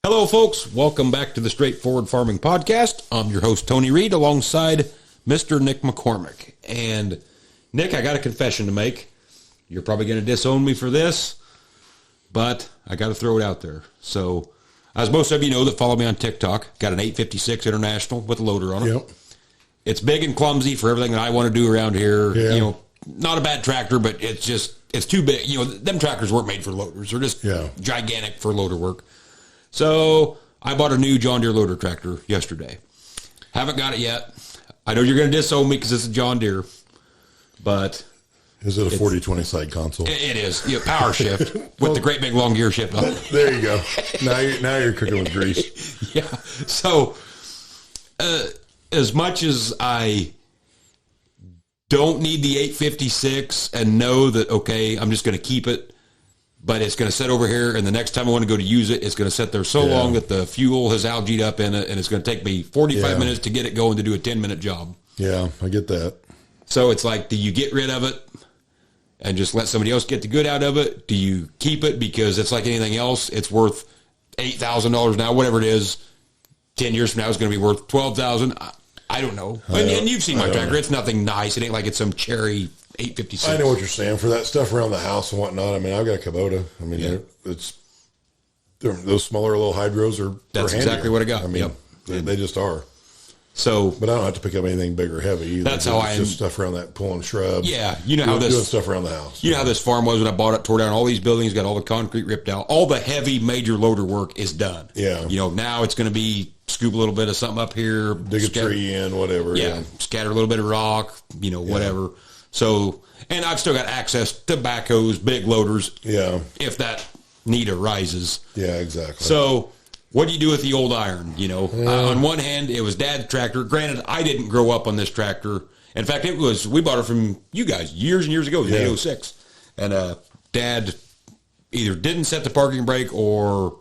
Hello, folks. Welcome back to the Straightforward Farming Podcast. I'm your host, Tony Reed, alongside Mr. Nick McCormick. And, Nick, I got a confession to make. You're probably going to disown me for this, but I got to throw it out there. So, as most of you know that follow me on TikTok, got an 856 International with a loader on it. Yep. It's big and clumsy for everything that I want to do around here. Yeah. You know, not a bad tractor, but it's too big. You know, them tractors weren't made for loaders. They're just gigantic for loader work. So I bought a new John Deere loader tractor yesterday. Haven't got it yet. I know you're going to disown me because it's a John Deere, but... Is it a 40-20 side console? It is. Yeah, power shift with the great big long gear shift on it. There you go. Now you're cooking with grease. Yeah. So as much as I don't need the 856 and know that, okay, I'm just going to keep it, but it's going to sit over here, and the next time I want to go to use it, it's going to sit there so long that the fuel has algaed up in it, and it's going to take me 45 minutes to get it going to do a 10-minute job. Yeah, I get that. So it's like, do you get rid of it and just let somebody else get the good out of it? Do you keep it because it's like anything else? It's worth $8,000 now, whatever it is. 10 years from now, it's going to be worth $12,000. I don't know. And you've seen my tractor. It's nothing nice. It ain't like it's some cherry 856. I know what you're saying. For that stuff around the house and whatnot, I mean, I've got a Kubota. I mean, those smaller little hydros are That's exactly what I got. I mean, they just are. So, but I don't have to pick up anything big or heavy either. That's how I am. Just stuff around that, pulling shrubs. Yeah, you know how this doing stuff around the house. You know how this farm was when I bought it, tore down all these buildings, got all the concrete ripped out. All the heavy major loader work is done. Yeah. You know, now it's going to be scoop a little bit of something up here, dig a tree in, whatever. Yeah, scatter a little bit of rock, you know, whatever. So, and I've still got access to backhoes, big loaders. Yeah. If that need arises. Yeah, exactly. So, what do you do with the old iron? You know, on one hand, it was Dad's tractor. Granted, I didn't grow up on this tractor. In fact, we bought it from you guys years and years ago. It was 806. And Dad either didn't set the parking brake or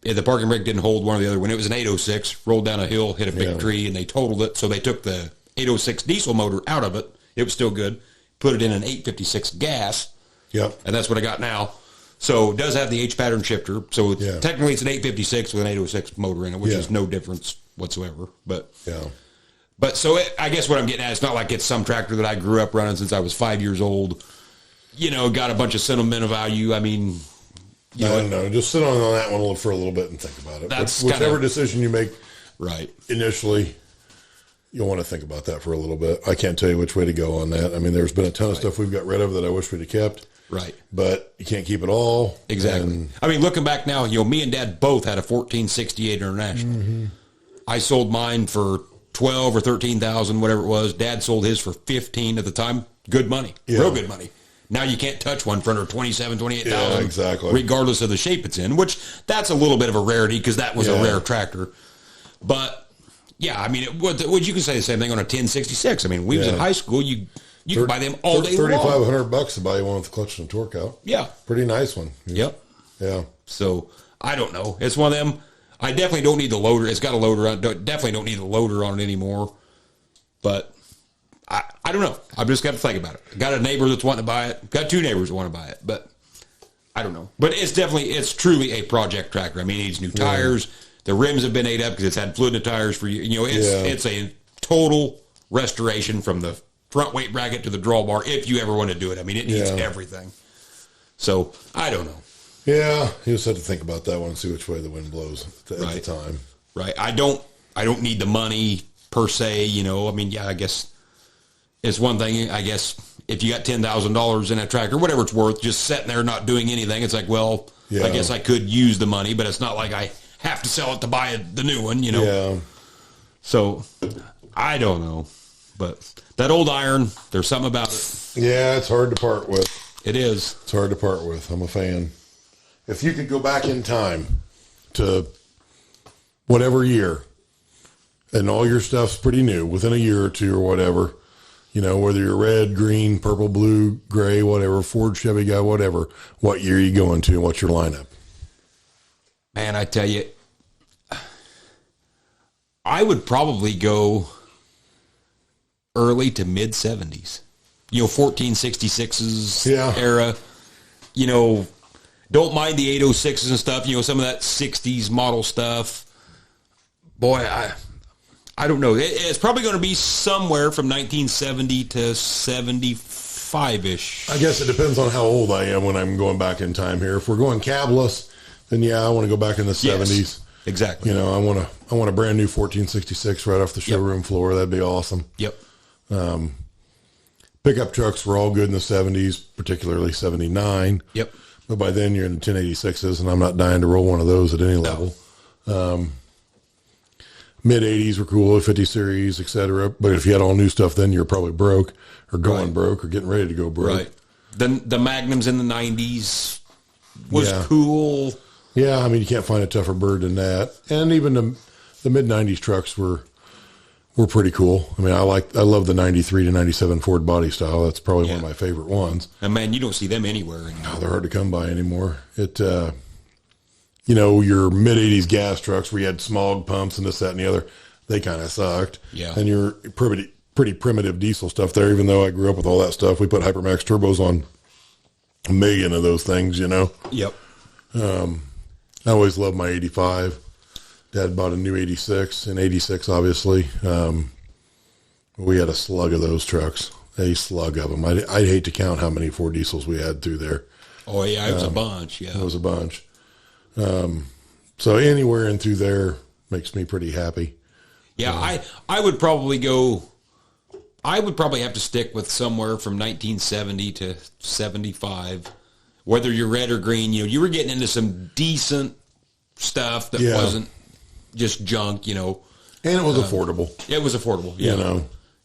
the parking brake didn't hold one or the other. When it was an 806, rolled down a hill, hit a big tree, and they totaled it. So they took the 806 diesel motor out of it. It was still good. Put it in an 856 gas. Yep. And that's what I got now. So it does have the H pattern shifter. So technically it's an 856 with an 806 motor in it, which is no difference whatsoever. But so I guess what I'm getting at, it's not like it's some tractor that I grew up running since I was 5 years old. You know, got a bunch of sentimental value. I mean, I don't know. Just sit on that one for a little bit and think about it. That's whichever decision you make right initially, you'll want to think about that for a little bit. I can't tell you which way to go on that. I mean, there's been a ton of stuff we've got rid of that I wish we'd have kept. Right. But you can't keep it all. Exactly. I mean, looking back now, you know, me and Dad both had a 1468 International. Mm-hmm. I sold mine for 12 or 13,000, whatever it was. Dad sold his for 15 at the time. Good money. Yeah. Real good money. Now you can't touch one for under 27, 28,000. Yeah, exactly. Regardless of the shape it's in, which that's a little bit of a rarity because that was a rare tractor. But, yeah, I mean, you can say the same thing on a 1066. I mean, we was in high school, you can buy them all day long. $3,500 to buy you one with the clutch and torque out. Yeah. Pretty nice one. Yep. Yeah. So, I don't know. It's one of them. I definitely don't need the loader. It's got a loader on it. Definitely don't need the loader on it anymore. But I don't know. I've just got to think about it. Got a neighbor that's wanting to buy it. Got two neighbors that want to buy it. But I don't know. But it's truly a project tractor. I mean, it needs new tires. The rims have been ate up because it's had fluid in the tires for years. You know, it's a total restoration from the front weight bracket to the drawbar if you ever want to do it. I mean, it needs everything. So, I don't know. Yeah, you just have to think about that one and see which way the wind blows at the time. Right. I don't need the money per se, you know. I mean, yeah, I guess it's one thing, I guess, if you got $10,000 in a tractor, whatever it's worth, just sitting there not doing anything, it's like, well, I guess I could use the money, but it's not like I have to sell it to buy the new one, you know. Yeah. So, I don't know. But that old iron, there's something about it. Yeah, it's hard to part with. It is. It's hard to part with. I'm a fan. If you could go back in time to whatever year, and all your stuff's pretty new, within a year or two or whatever, you know, whether you're red, green, purple, blue, gray, whatever, Ford, Chevy guy, whatever, what year are you going to and what's your lineup? Man, I tell you, I would probably go early to mid 70s. You know, 1466's era. You know, Don't mind the 806s and stuff. Some of that 60s model stuff. Boy, I don't know. It's probably going to be somewhere from 1970 to 75-ish. I guess it depends on how old I am when I'm going back in time here. If we're going cabless, then yeah, I want to go back in the 70s. Exactly. I want a brand new 1466 right off the showroom floor. That'd be awesome. Yep. Pickup trucks were all good in the 70s, particularly 79. Yep. But by then you're in the 1086s, and I'm not dying to roll one of those at any level. Mid 80s were cool, 50 series, etc. But if you had all new stuff, then you're probably broke or going broke or getting ready to go broke. Right. Then the Magnums in the 90s was cool. Yeah, I mean, you can't find a tougher bird than that. And even the mid 90s trucks were pretty cool. I mean, I love the 93 to 97 Ford body style. That's probably one of my favorite ones. And man, you don't see them anywhere anymore. No, they're hard to come by anymore. Your mid 80s gas trucks where you had smog pumps and this, that, and the other, they kind of sucked. Yeah. And your pretty primitive diesel stuff there, even though I grew up with all that stuff, we put Hypermax turbos on a million of those things, Yep. I always loved my 85. Dad bought a new 86, and 86, obviously. We had a slug of those trucks, a slug of them. I'd hate to count how many Ford diesels we had through there. Oh, yeah, it was a bunch, yeah. It was a bunch. So anywhere in through there makes me pretty happy. Yeah, I would probably have to stick with somewhere from 1970 to 75. Whether you're red or green, you were getting into some decent stuff that wasn't just junk, And it was affordable. It was affordable,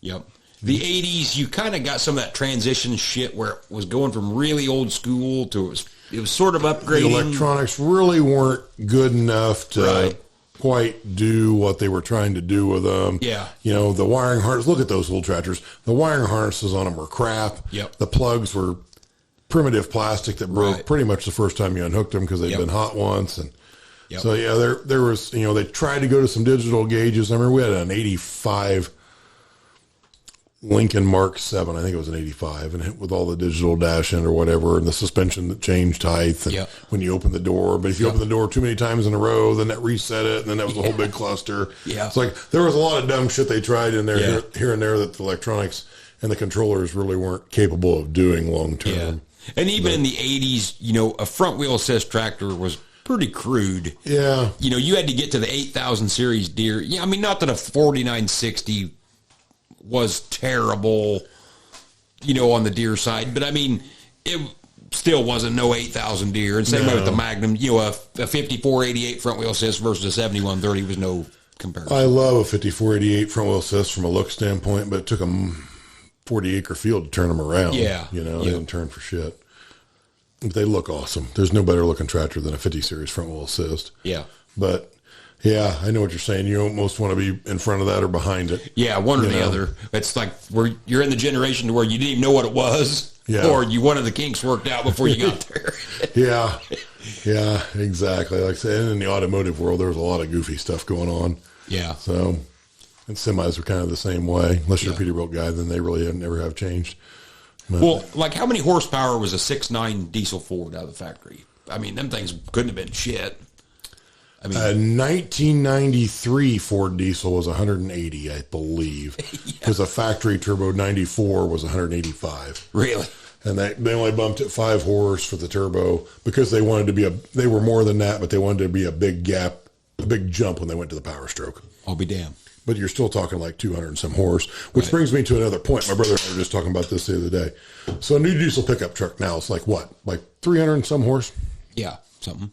Yep. The 80s, you kind of got some of that transition shit where it was going from really old school to it was sort of upgrading. The electronics really weren't good enough to quite do what they were trying to do with them. Yeah. The wiring harness, look at those old tractors. The wiring harnesses on them were crap. Yep. The plugs were primitive plastic that broke pretty much the first time you unhooked them because they'd been hot once. And so, there was, they tried to go to some digital gauges. I remember we had an 85 Lincoln Mark 7, I think it was an 85, and with all the digital dash in or whatever, and the suspension that changed height and when you open the door. But if you open the door too many times in a row, then that reset it, and then that was a whole big cluster. Yeah. It's like there was a lot of dumb shit they tried in there here and there that the electronics and the controllers really weren't capable of doing long term. Yeah. And even in the 80s, a front wheel assist tractor was pretty crude. Yeah. You had to get to the 8,000 series Deere. Yeah, I mean, not that a 4960 was terrible, on the Deere side, but I mean, it still wasn't no 8,000 Deere. And same way with the Magnum, a 5488 front wheel assist versus a 7130 was no comparison. I love a 5488 front wheel assist from a look standpoint, but it took them 40-acre field to turn them around. Yeah. They didn't turn for shit. But they look awesome. There's no better looking tractor than a 50 series front wheel assist. Yeah. But yeah, I know what you're saying. You almost want to be in front of that or behind it. Yeah, one or the other. It's like you're in the generation to where you didn't even know what it was, or you wanted the kinks worked out before you got there. Yeah, exactly. Like I said, in the automotive world, there was a lot of goofy stuff going on. Yeah. So, and semis were kind of the same way. Unless you're a Peterbilt guy, then they really never have changed. But, well, like how many horsepower was a 6.9 diesel Ford out of the factory? I mean, them things couldn't have been shit. I mean, 1993 Ford diesel was 180, I believe, because a factory turbo 94 was 185. Really? And they only bumped it 5 horse for the turbo because they wanted to be they were more than that, but they wanted to be a big gap, a big jump when they went to the Power Stroke. I'll be damned. But you're still talking like 200 and some horse, which brings me to another point. My brother and I were just talking about this the other day. So a new diesel pickup truck now is like what? Like 300 and some horse? Yeah, something.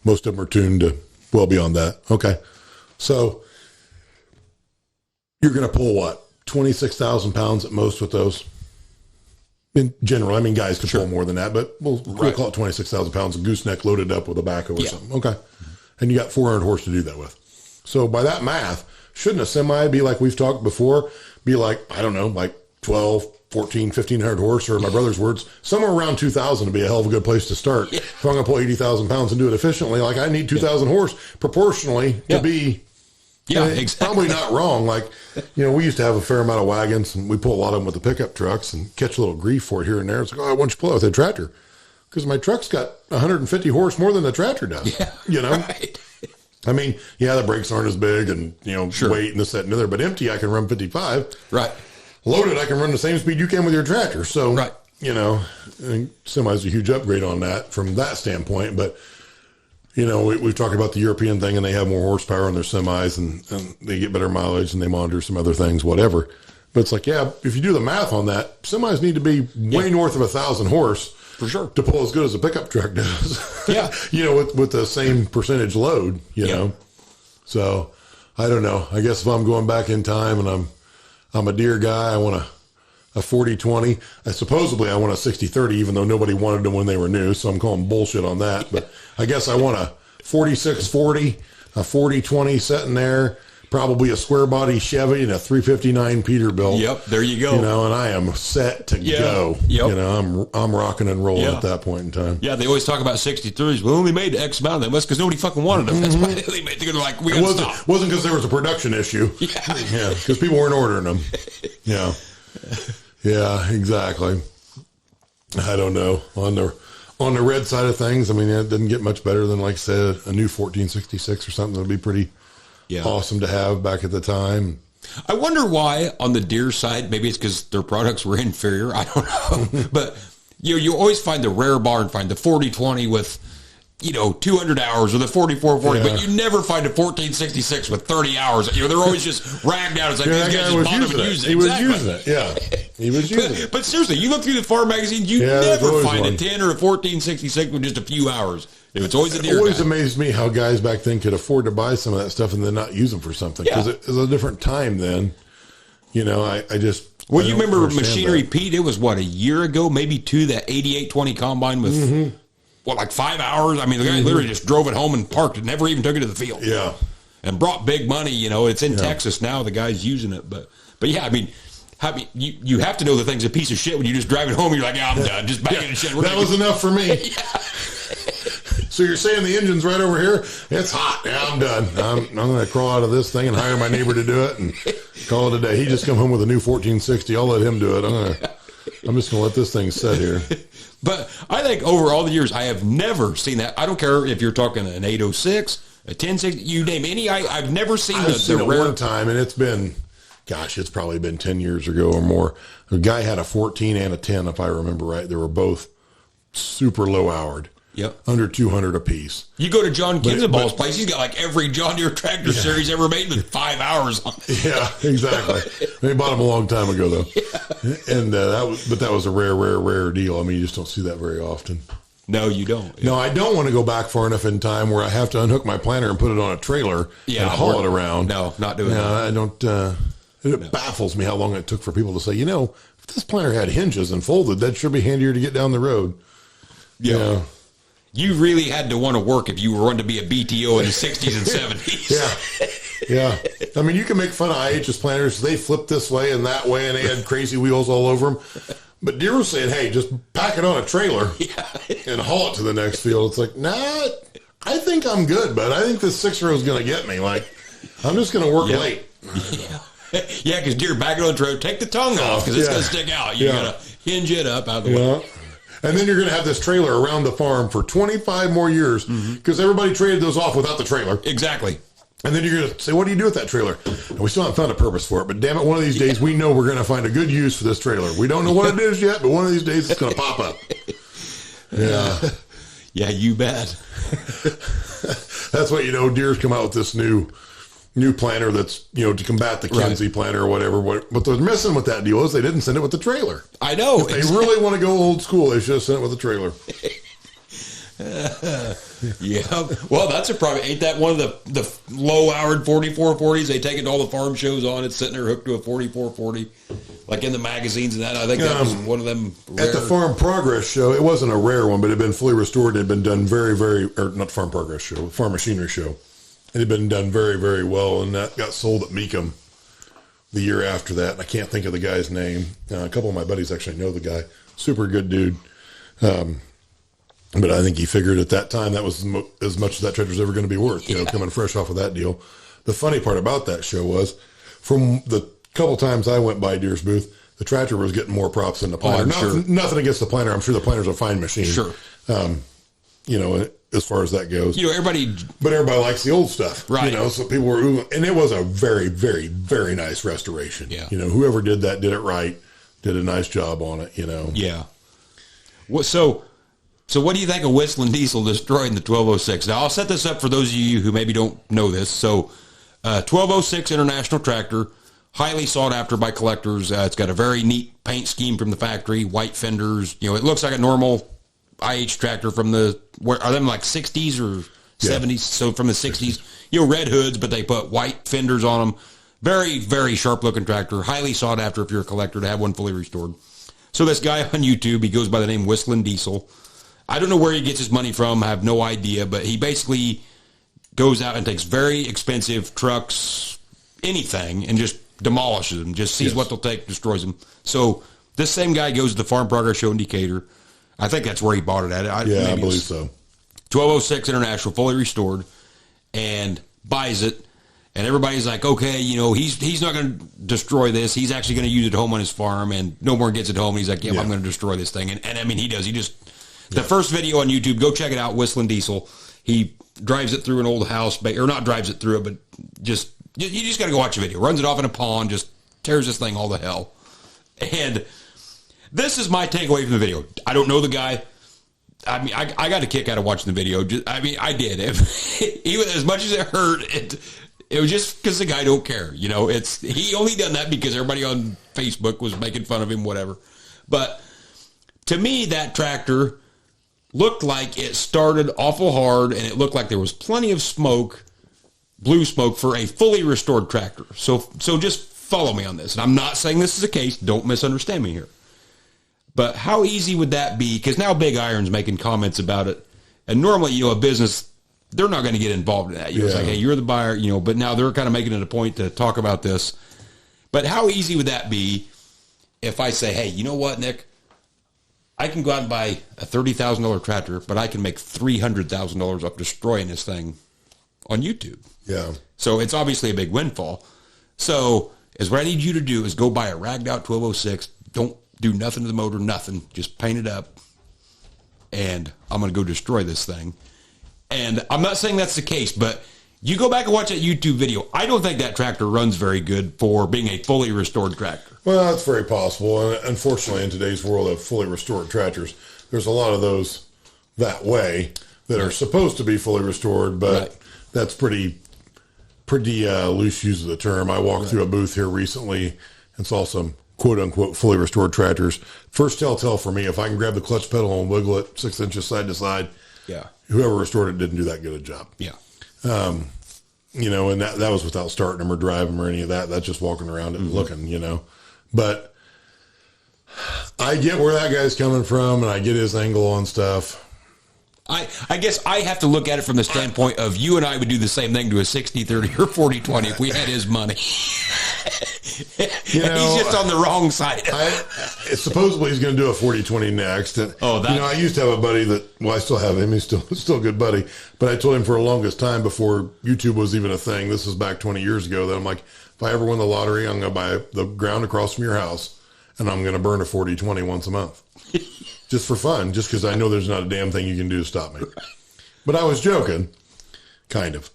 Most of them are tuned to well beyond that. Okay. So you're going to pull what? 26,000 pounds at most with those? In general, I mean, guys could pull more than that, but we'll call it 26,000 pounds of gooseneck loaded up with a backhoe or something. Okay. And you got 400 horse to do that with. So by that math, shouldn't a semi be like we've talked before, be like, I don't know, like 12, 14, 1,500 horse, or in my brother's words, somewhere around 2,000 would be a hell of a good place to start. Yeah. If I'm going to pull 80,000 pounds and do it efficiently, like I need 2,000 horse proportionally to be, exactly. Probably not wrong. Like, we used to have a fair amount of wagons and we pull a lot of them with the pickup trucks and catch a little grief for it here and there. It's like, oh, why don't you pull it with a tractor? because my truck's got 150 horse more than the tractor does. Yeah, you know? right. I mean, yeah, the brakes aren't as big and, Sure. weight and this, that, and the other, but empty, I can run 55. Right. Loaded, I can run the same speed you can with your tractor. So, Right. I think semi's a huge upgrade on that from that standpoint. But, we've talked about the European thing, and they have more horsepower on their semis, and they get better mileage, and they monitor some other things, whatever. But it's like, yeah, if you do the math on that, semis need to be way north of 1,000 horse For sure. to pull as good as a pickup truck does. Yeah. With the same percentage load, know. So I don't know. I guess if I'm going back in time and I'm a deer guy, I want a 40-20. Supposedly I want a 60-30, even though nobody wanted them when they were new. So I'm calling bullshit on that. But I guess I want a 46-40, a 40-20 sitting there, probably a square body Chevy and a 359 Peterbilt. Yep. There you go. And I am set to go. Yep. I'm rocking and rolling at that point in time. Yeah, they always talk about 63s. We only made X amount of them. That's because nobody fucking wanted them. That's why they made. They're like, we got to stop. Wasn't because there was a production issue. Yeah, because people weren't ordering them. Yeah, exactly. I don't know. On the red side of things, I mean, it didn't get much better than, like I said, a new 1466 or something. That'd be pretty awesome to have back at the time. I wonder why on the deer side. Maybe it's because their products were inferior. I don't know. But you always find the rare barn find the 40-20 with 200 hours or the 44-40, but you never find a 1466 with 30 hours. They're always just ragged out. It's like these guys just bought them and used it. He was using it. Yeah, he was using it. But seriously, you look through the farm magazines, you never find a 10 or a 1466 with just a few hours. It's always a deer. It always guy. amazed me how guys back then could afford to buy some of that stuff and then not use them for something, because it was a different time then. I just. Well, you remember Machinery Pete? It was a year ago, maybe two, that 8820 combine with like 5 hours. I mean, the guy literally just drove it home and parked it, never even took it to the field. Yeah, and brought big money. It's in Texas now. The guy's using it, but yeah, I mean, you have to know the thing's a piece of shit when you just drive it home. And you're like, I'm done, just banging the shit. That was enough for me. So you're saying the engine's right over here? It's hot. Yeah, I'm done. I'm going to crawl out of this thing and hire my neighbor to do it and call it a day. He just come home with a new 1460. I'll let him do it. I'm just going to let this thing sit here. But I think over all the years, I have never seen that. I don't care if you're talking an 806, a 1060, you name any. I've never seen the rare one time, and it's been, it's probably been 10 years ago or more. A guy had a 14 and a 10, if I remember right. They were both super low houred. Yep. Under 200 apiece. You go to John Kinzenball's place, he's got like every John Deere tractor series ever made with 5 hours on it. Yeah, exactly. They bought them a long time ago, though. Yeah. And that was a rare deal. I mean, you just don't see that very often. No, you don't. No, I don't want to go back far enough in time where I have to unhook my planter and put it on a trailer and haul it around. No, not doing that. I don't. It baffles me how long it took for people to say, if this planter had hinges and folded, that'd sure be handier to get down the road. Yeah. You really had to want to work if you were wanting to be a BTO in the 60s and 70s. Yeah. I mean, you can make fun of IHS planters. They flip this way and that way, and they had crazy wheels all over them. But Deere was saying, hey, just pack it on a trailer and haul it to the next field. It's like, nah, I think I'm good, but I think this 6-row is going to get me. Like, I'm just going to work late. Yeah, because Deere, back it on the trailer, take the tongue off because it's going to stick out. You got to hinge it up out of the way. And then you're going to have this trailer around the farm for 25 more years because everybody traded those off without the trailer. Exactly. And then you're going to say, what do you do with that trailer? And we still haven't found a purpose for it. But damn it, one of these days we know we're going to find a good use for this trailer. We don't know what it is yet, but one of these days it's going to pop up. Yeah. Yeah, you bet. That's what, Deere's come out with this new planter that's, to combat the Kinsey planter or whatever. What they're missing with that deal is they didn't send it with the trailer. I know. If they really want to go old school, they should have sent it with a trailer. Yeah. Well, that's a problem. Ain't that one of the low-hour 4440s? They take it to all the farm shows on. It's sitting there hooked to a 4440, like in the magazines and that. I think that was one of them rare. At the Farm Progress show, it wasn't a rare one, but it had been fully restored. It had been done very, very, or not Farm Progress show, Farm Machinery show. It had been done very, very well, and that got sold at Mecum the year after that. I can't think of the guy's name. A couple of my buddies actually know the guy. Super good dude. But I think he figured at that time that was as much as that tractor's ever going to be worth, coming fresh off of that deal. The funny part about that show was, from the couple times I went by Deere's booth, the tractor was getting more props than the planter. I'm sure. Nothing against the planter. I'm sure the planter's a fine machine. Sure. You know, as far as that goes. You know, everybody likes the old stuff. Right. You know, so people were, and it was a very, very, very nice restoration. Yeah. You know, whoever did that did it right, did a nice job on it, you know. Yeah. So what do you think of Whistling Diesel destroying the 1206? Now, I'll set this up for those of you who maybe don't know this. So, 1206 International tractor, highly sought after by collectors. It's got a very neat paint scheme from the factory, white fenders. You know, it looks like a normal IH tractor from the, are them like 60s or 70s? So from the 60s, you know, red hoods, but they put white fenders on them. Very, very sharp looking tractor, highly sought after if you're a collector to have one fully restored. So this guy on YouTube, he goes by the name Whistling Diesel. I don't know where he gets his money from. I have no idea, but he basically goes out and takes very expensive trucks, anything, and just demolishes them, just sees what they'll take, destroys them. So this same guy goes to the Farm Progress Show in Decatur. I think that's where he bought it at. I believe so. 1206 International, fully restored, and buys it. And everybody's like, okay, you know, he's not going to destroy this. He's actually going to use it home on his farm, and no more gets it home. And he's like, I'm going to destroy this thing. And I mean, he does. He just, the first video on YouTube, go check it out, Whistling Diesel. He drives it through an old house, or not drives it through it, but you just got to go watch the video. Runs it off in a pond, just tears this thing all to hell. And this is my takeaway from the video. I don't know the guy. I mean, I got a kick out of watching the video. I did. Even as much as it hurt, it was just because the guy don't care. You know, he only done that because everybody on Facebook was making fun of him, whatever. But to me, that tractor looked like it started awful hard, and it looked like there was plenty of smoke, blue smoke, for a fully restored tractor. So just follow me on this. And I'm not saying this is the case. Don't misunderstand me here. But how easy would that be? Because now Big Iron's making comments about it. And normally, you know, a business, they're not going to get involved in that. It's like, hey, you're the buyer, you know, but now they're kind of making it a point to talk about this. But how easy would that be if I say, hey, you know what, Nick? I can go out and buy a $30,000 tractor, but I can make $300,000 off destroying this thing on YouTube. Yeah. So it's obviously a big windfall. So what I need you to do is go buy a ragged out 1206. Don't do nothing to the motor, nothing. Just paint it up, and I'm going to go destroy this thing. And I'm not saying that's the case, but you go back and watch that YouTube video. I don't think that tractor runs very good for being a fully restored tractor. Well, that's very possible. And unfortunately, in today's world of fully restored tractors, there's a lot of those that way that are supposed to be fully restored, but that's pretty loose use of the term. I walked through a booth here recently and saw some quote-unquote fully restored tractors. First telltale for me, if I can grab the clutch pedal and wiggle it 6 inches side to side, whoever restored it didn't do that good a job. You know, and that was without starting them or driving them or any of that. That's just walking around and looking, you know. But I get where that guy's coming from, and I get his angle on stuff. I guess I have to look at it from the standpoint of you and I would do the same thing to a 60-30 or 40-20 if we had his money. You know, he's just on the wrong side. Supposedly he's going to do a 40-20 next. And, you know, I used to have a buddy that, well, I still have him. He's still a good buddy. But I told him for the longest time before YouTube was even a thing, this was back 20 years ago, that I'm like, if I ever win the lottery, I'm going to buy the ground across from your house, and I'm going to burn a 40-20 once a month. Just for fun, just because I know there's not a damn thing you can do to stop me. But I was joking, kind of.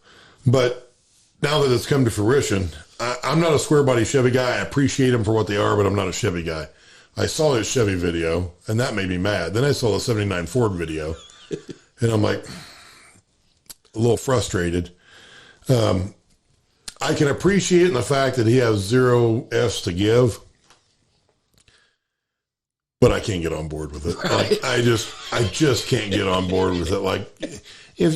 But now that it's come to fruition, I'm not a square body Chevy guy. I appreciate them for what they are, but I'm not a Chevy guy. I saw his Chevy video, and that made me mad. Then I saw the 79 Ford video, and I'm like, a little frustrated. I can appreciate in the fact that he has 0 F's to give, but I can't get on board with it. Like, I just can't get on board with it. Like, if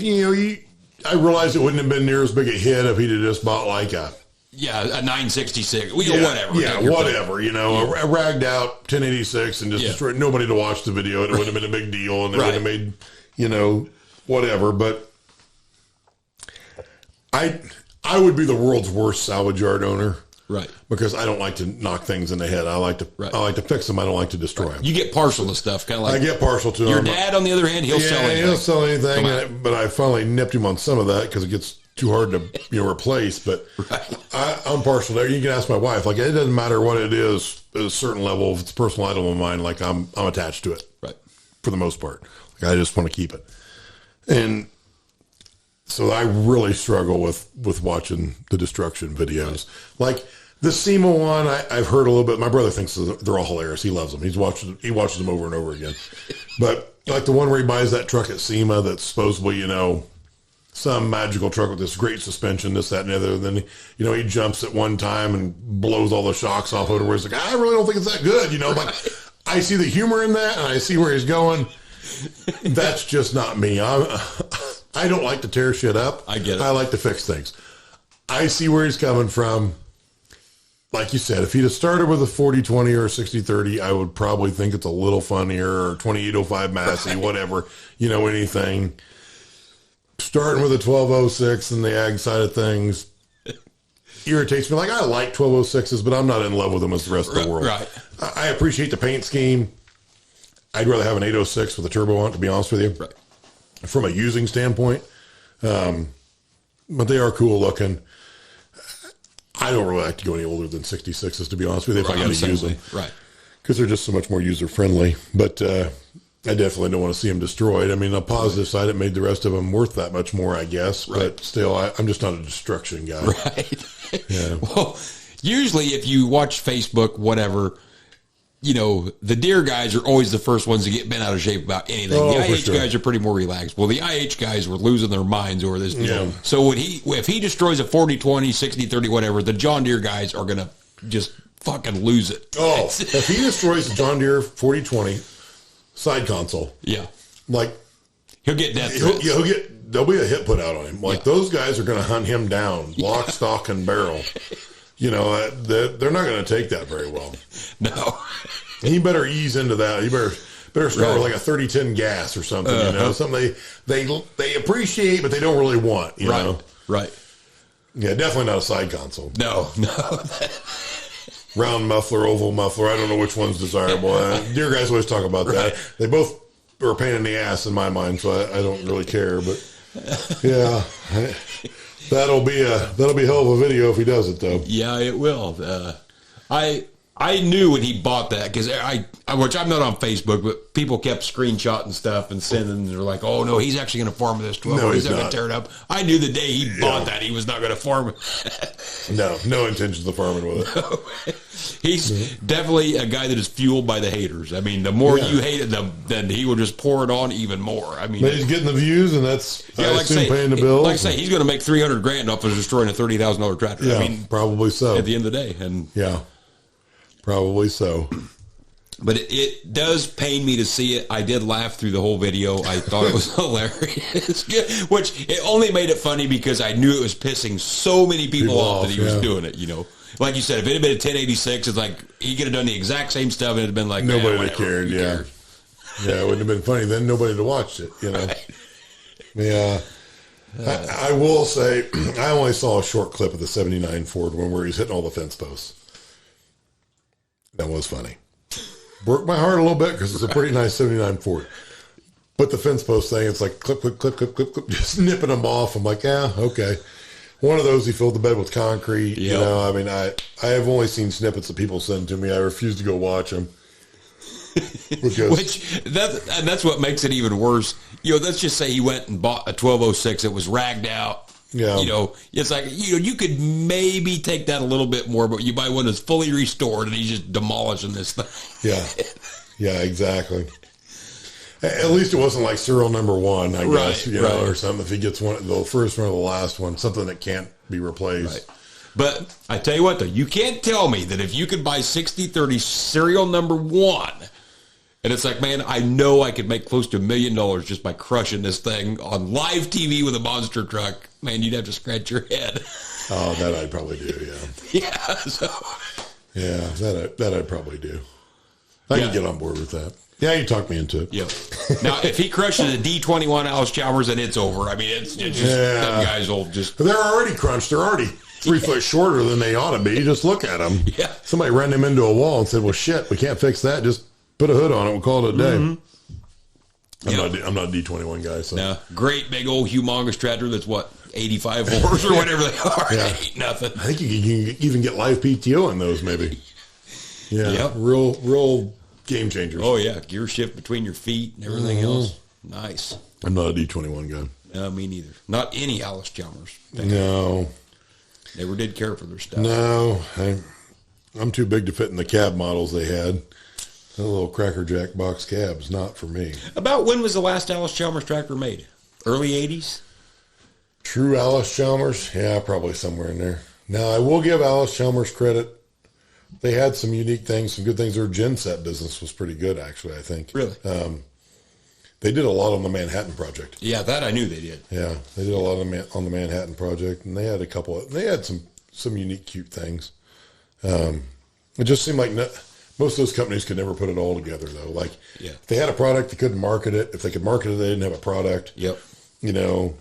I realized it wouldn't have been near as big a hit if he'd have just bought like a 966, whatever. Yeah, whatever. You know, a ragged out 1086 and just destroyed. Nobody to watch the video. It wouldn't have been a big deal, and it would have made, whatever. But I would be the world's worst salvage yard owner. Right. Because I don't like to knock things in the head. I like to fix them. I don't like to destroy them. You get partial to stuff, kind of like I get partial to your them. dad, on the other hand, he'll sell anything. He'll sell anything. But I finally nipped him on some of that because it gets too hard to replace. But I'm partial there. You can ask my wife. Like, it doesn't matter what it is at a certain level. If it's a personal item of mine, like I'm attached to it. Right. For the most part, like, I just want to keep it. And so I really struggle with watching the destruction videos. Like the SEMA one, I've heard a little bit. My brother thinks they're all hilarious. He loves them. He watches them over and over again. But like the one where he buys that truck at SEMA that's supposedly, some magical truck with this great suspension, this, that, and the other. And then, he jumps at one time and blows all the shocks off over where he's like, I really don't think it's that good. Like, I see the humor in that and I see where he's going. That's just not me. I don't like to tear shit up. I get it. I like to fix things. I see where he's coming from. Like you said, if he'd have started with a 40-20 or a 60-30, I would probably think it's a little funnier, or 2805 Massey, whatever, anything. Starting with a 1206 and the ag side of things irritates me. Like, I like 1206s, but I'm not in love with them as the rest of the world. Right. I appreciate the paint scheme. I'd rather have an 806 with a turbo on it, to be honest with you. Right. From a using standpoint. But they are cool looking. I don't really like to go any older than 66s, to be honest with you, if I got to use them. Right. Because they're just so much more user-friendly. But I definitely don't want to see them destroyed. I mean, the positive side, it made the rest of them worth that much more, I guess. Right. But still, I'm just not a destruction guy. Right. Yeah. Well, usually if you watch Facebook, whatever, the deer guys are always the first ones to get bent out of shape about anything. The IH guys are pretty more relaxed. Well, the IH guys were losing their minds over this deal. Yeah. So if he destroys a 40-20, 60-30, whatever, the John Deere guys are going to just fucking lose it. Oh, if he destroys the John Deere 40-20 side console, yeah, like, he'll get death threats. There'll be a hit put out on him. Like, those guys are going to hunt him down, lock, stock, and barrel. They're not going to take that very well. No. He better ease into that. He better start with like a 30-10 gas or something, something they appreciate, but they don't really want, you know? Right. Yeah, definitely not a side console. No. Round muffler, oval muffler. I don't know which one's desirable. Deer guys always talk about that. They both are a pain in the ass in my mind, so I don't really care. But yeah, that'll be a hell of a video if he does it, though. Yeah, it will. I knew when he bought that, because which I'm not on Facebook, but people kept screenshotting stuff and sending, and they're like, "Oh no, he's actually going to farm this 12. No, he's not going to tear it up." I knew the day he bought that he was not going to farm it. No intentions of farming with it. No. He's definitely a guy that is fueled by the haters. I mean, the more you hate it, then he will just pour it on even more. I mean, but he's getting the views, and that's paying the bills. Like I say, he's going to make $300,000 off of destroying a $30,000 tractor. Yeah, I mean, probably so. At the end of the day, and probably so. But it does pain me to see it. I did laugh through the whole video. I thought it was hilarious. Which, it only made it funny because I knew it was pissing so many people off that he was doing it, Like you said, if it had been a 1086, it's like he could have done the exact same stuff and it had been like, nobody would have cared, Yeah, it wouldn't have been funny. Then nobody would have watched it, Right. Yeah. I will say, I only saw a short clip of the 79 Ford one where he's hitting all the fence posts. That was funny. Broke my heart a little bit because it's a pretty nice 79 Ford. But the fence post thing, it's like clip, clip, clip, clip, clip, clip, just nipping them off. I'm like, yeah, okay. One of those, he filled the bed with concrete. Yep. I mean, I have only seen snippets that people send to me. I refuse to go watch them. That's what makes it even worse. Let's just say he went and bought a 1206. It was ragged out. Yeah. It's like, you could maybe take that a little bit more, but you buy one that's fully restored and he's just demolishing this thing. Yeah, exactly. At least it wasn't like serial number one, I guess, or something. If he gets one, the first one or the last one, something that can't be replaced. Right. But I tell you what, though, you can't tell me that if you could buy 6030 serial number one, and it's like, man, I know I could make close to $1 million just by crushing this thing on live TV with a monster truck. Man, you'd have to scratch your head. Oh, that I'd probably do, yeah. Yeah, that I'd probably do. I can get on board with that. Yeah, you talked me into it. Yep. Now, if he crushes a D21 Alice Chalmers, then it's over. I mean, it's just them guys will just... They're already crunched. They're already 3 foot shorter than they ought to be. Just look at them. Yeah. Somebody ran them into a wall and said, well, shit, we can't fix that. Just put a hood on it. We'll call it a day. Mm-hmm. I'm not a D21 guy. So. No, great big old humongous tractor that's what, 85 horse or whatever they are. Yeah. Ain't nothing. I think you can even get live PTO on those, maybe. Yeah, Yep. real game changers. Oh, yeah. Gear shift between your feet and everything else. Nice. I'm not a D21 guy. No, me neither. Not any Allis-Chalmers. No, Never did care for their stuff. no, I'm too big to fit in the cab models they had. The little Cracker Jack box cab's not for me. About when was the last Allis-Chalmers tractor made? Early 80s? True Allis-Chalmers? Yeah, probably somewhere in there. Now, I will give Allis-Chalmers credit. They had some unique things, some good things. Their genset business was pretty good, actually, I think. Really? They did a lot on the Manhattan Project. Yeah, that I knew they did. Yeah, they did a lot on the Manhattan Project, and they had they had some unique, cute things. It just seemed like most of those companies could never put it all together, though. Like, if they had a product, they couldn't market it. If they could market it, they didn't have a product. Yep. You know,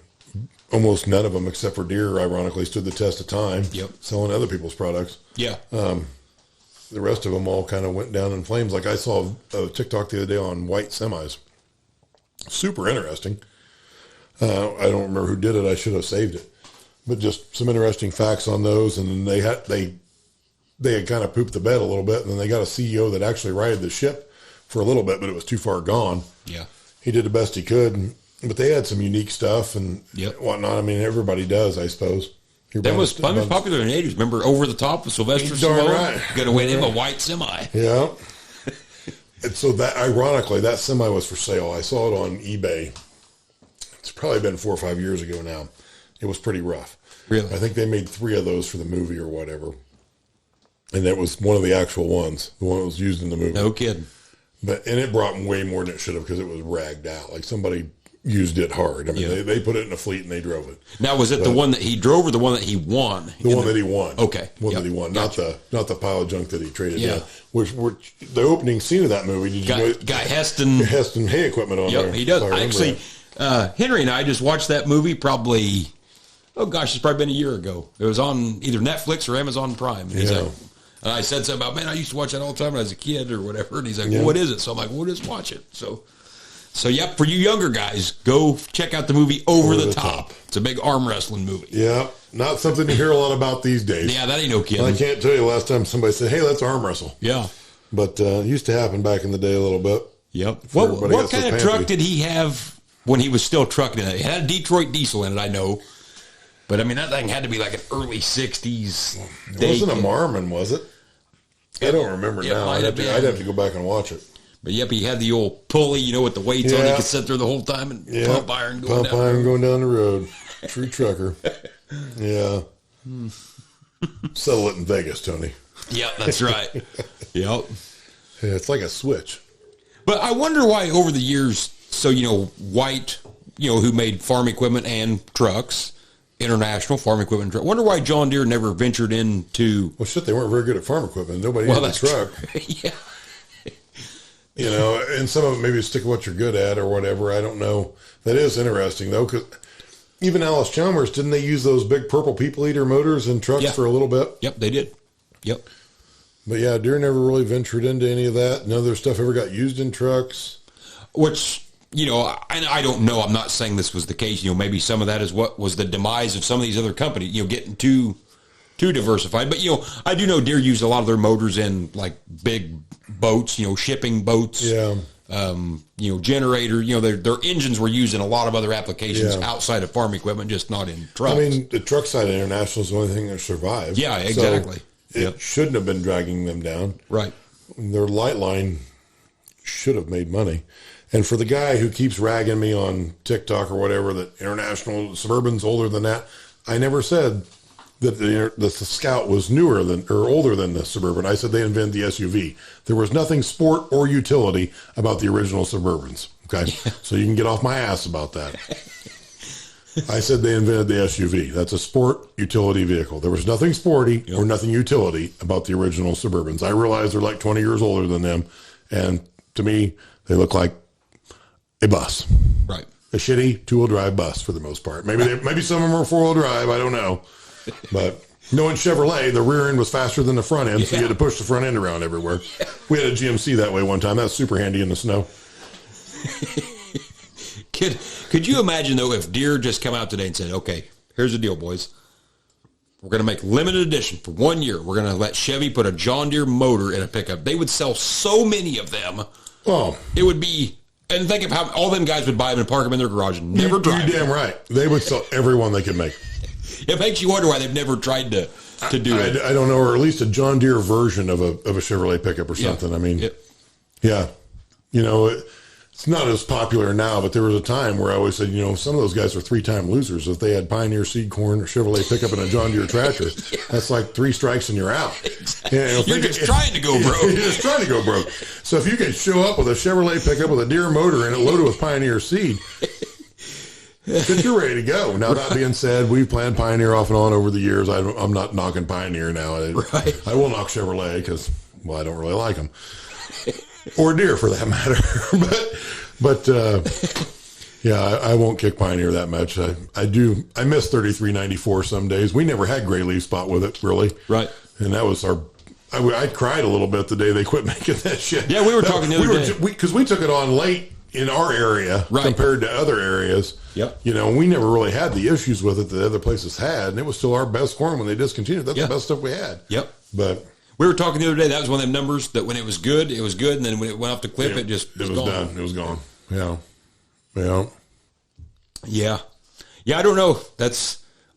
almost none of them, except for Deere, ironically, stood the test of time. Yep. Selling other people's products. Yeah. The rest of them all kind of went down in flames. Like I saw a TikTok the other day on white semis. Super interesting. I don't remember who did it. I should have saved it. But just some interesting facts on those. And then they had kind of pooped the bed a little bit. And then they got a CEO that actually righted the ship for a little bit, but it was too far gone. Yeah. He did the best he could. But they had some unique stuff and whatnot. I mean, everybody does, I suppose. That was popular in the 80s. Remember Over the Top with Sylvester Stallone? Right. Going to win him a white semi. Yeah. And so that, ironically, that semi was for sale. I saw it on eBay. It's probably been 4 or 5 years ago now. It was pretty rough. Really? I think they made 3 of those for the movie or whatever. And that was one of the actual ones, the one that was used in the movie. No kidding. And it brought way more than it should have because it was ragged out. Like somebody used it hard. I mean, they put it in a fleet and they drove it. Now, was it the one that he drove or the one that he won? The one that he won. Okay. That he won. Gotcha. Not the pile of junk that he traded Yeah. in. Which the opening scene of that movie, did you know? Got Heston Hay equipment on there. Yep, he does. if I remember Actually, right. Henry and I just watched that movie probably, it's probably been a year ago. It was on either Netflix or Amazon Prime. And he's Yeah. like, and I said something about, man, I used to watch that all the time when I was a kid or whatever. And he's like, Yeah. well, what is it? So I'm like, well, just watch it. So yep, for you younger guys, go check out the movie Over the Top. It's a big arm wrestling movie. Yeah, not something to hear a lot about these days. Yeah, that ain't no kidding. I can't tell you last time somebody said, hey, let's arm wrestle. Yeah. But it used to happen back in the day a little bit. Yep. Before What everybody got so kind of fancy. truck did he have when he was still trucking it? It had a Detroit diesel in it, I know. But, I mean, that thing had to be like an early 60s. It wasn't a Marmon, was it? I don't remember now. might have been. I'd have to go back and watch it. But, yep, he had the old pulley, with the weights on. He Yeah. could sit there the whole time and Yeah. pump iron going Pump down. iron going down the road. True trucker. Yeah. Settle it in Vegas, Tony. Yep, that's right. Yep. Yeah, it's like a switch. But I wonder why over the years, White, who made farm equipment and trucks, international farm equipment. I wonder why John Deere never ventured into. Well, shit, they weren't very good at farm equipment. Nobody Well, had that's a truck. true. Yeah. And some of it maybe stick with what you're good at or whatever. I don't know. That is interesting, though, because even Allis-Chalmers, didn't they use those big purple people eater motors in trucks Yeah. for a little bit? Yep, they did. Yep. But yeah, Deere never really ventured into any of that. None of their stuff ever got used in trucks. Which, I don't know. I'm not saying this was the case. Maybe some of that is what was the demise of some of these other companies, getting too diversified. But, I do know Deere used a lot of their motors in like big boats, shipping boats. Yeah. Generator, their engines were used in a lot of other applications Yeah. outside of farm equipment, just not in trucks. I mean, the truck side of International is the only thing that survived. Yeah, exactly. So it shouldn't have been dragging them down. Right. Their light line should have made money. And for the guy who keeps ragging me on TikTok or whatever that International Suburban's older than that, I never said that the Scout was newer than or older than the Suburban. I said they invented the SUV. There was nothing sport or utility about the original Suburbans. Okay, so you can get off my ass about that. I said they invented the SUV. That's a sport utility vehicle. There was nothing sporty or nothing utility about the original Suburbans. I realize they're like 20 years older than them, and to me, they look like a bus. Right. A shitty two-wheel drive bus for the most part. Maybe some of them are four-wheel drive. I don't know. But knowing Chevrolet, the rear end was faster than the front end, so you had to push the front end around everywhere. We had a GMC that way one time. That's super handy in the snow. Could you imagine, though, if Deere just come out today and said, okay, here's the deal, boys. We're going to make limited edition for 1 year. We're going to let Chevy put a John Deere motor in a pickup. They would sell so many of them. Oh, it would be, and think of how all them guys would buy them and park them in their garage and never drive. You're damn right. They would sell every one they could make. It makes you wonder why they've never tried to do it. I don't know, or at least a John Deere version of a Chevrolet pickup or something. I mean, yeah, you know, it's not as popular now, but there was a time where I always said, you know, some of those guys are 3-time losers. If they had Pioneer seed corn or Chevrolet pickup and a John Deere tractor, that's like 3 strikes and you're out. Exactly. You're just trying to go broke. You're just trying to go broke. So if you could show up with a Chevrolet pickup with a Deere motor and it loaded with Pioneer seed, you're ready to go. Now, that being said, we've planned Pioneer off and on over the years. I'm not knocking Pioneer now. I will knock Chevrolet because, well, I don't really like them. Or Deere, for that matter. but yeah, I won't kick Pioneer that much. I miss 3394 some days. We never had gray leaf spot with it, really. Right. And that was I cried a little bit the day they quit making that shit. Yeah, we were talking the other day. Because we took it on late in our area compared to other areas. Yep. You know, we never really had the issues with it that other places had, and it was still our best corn when they discontinued. That's the best stuff we had. Yep. But we were talking the other day. That was one of them numbers that when it was good, and then when it went off the cliff, it was gone. Done. It was gone. Yeah. Yeah. I don't know.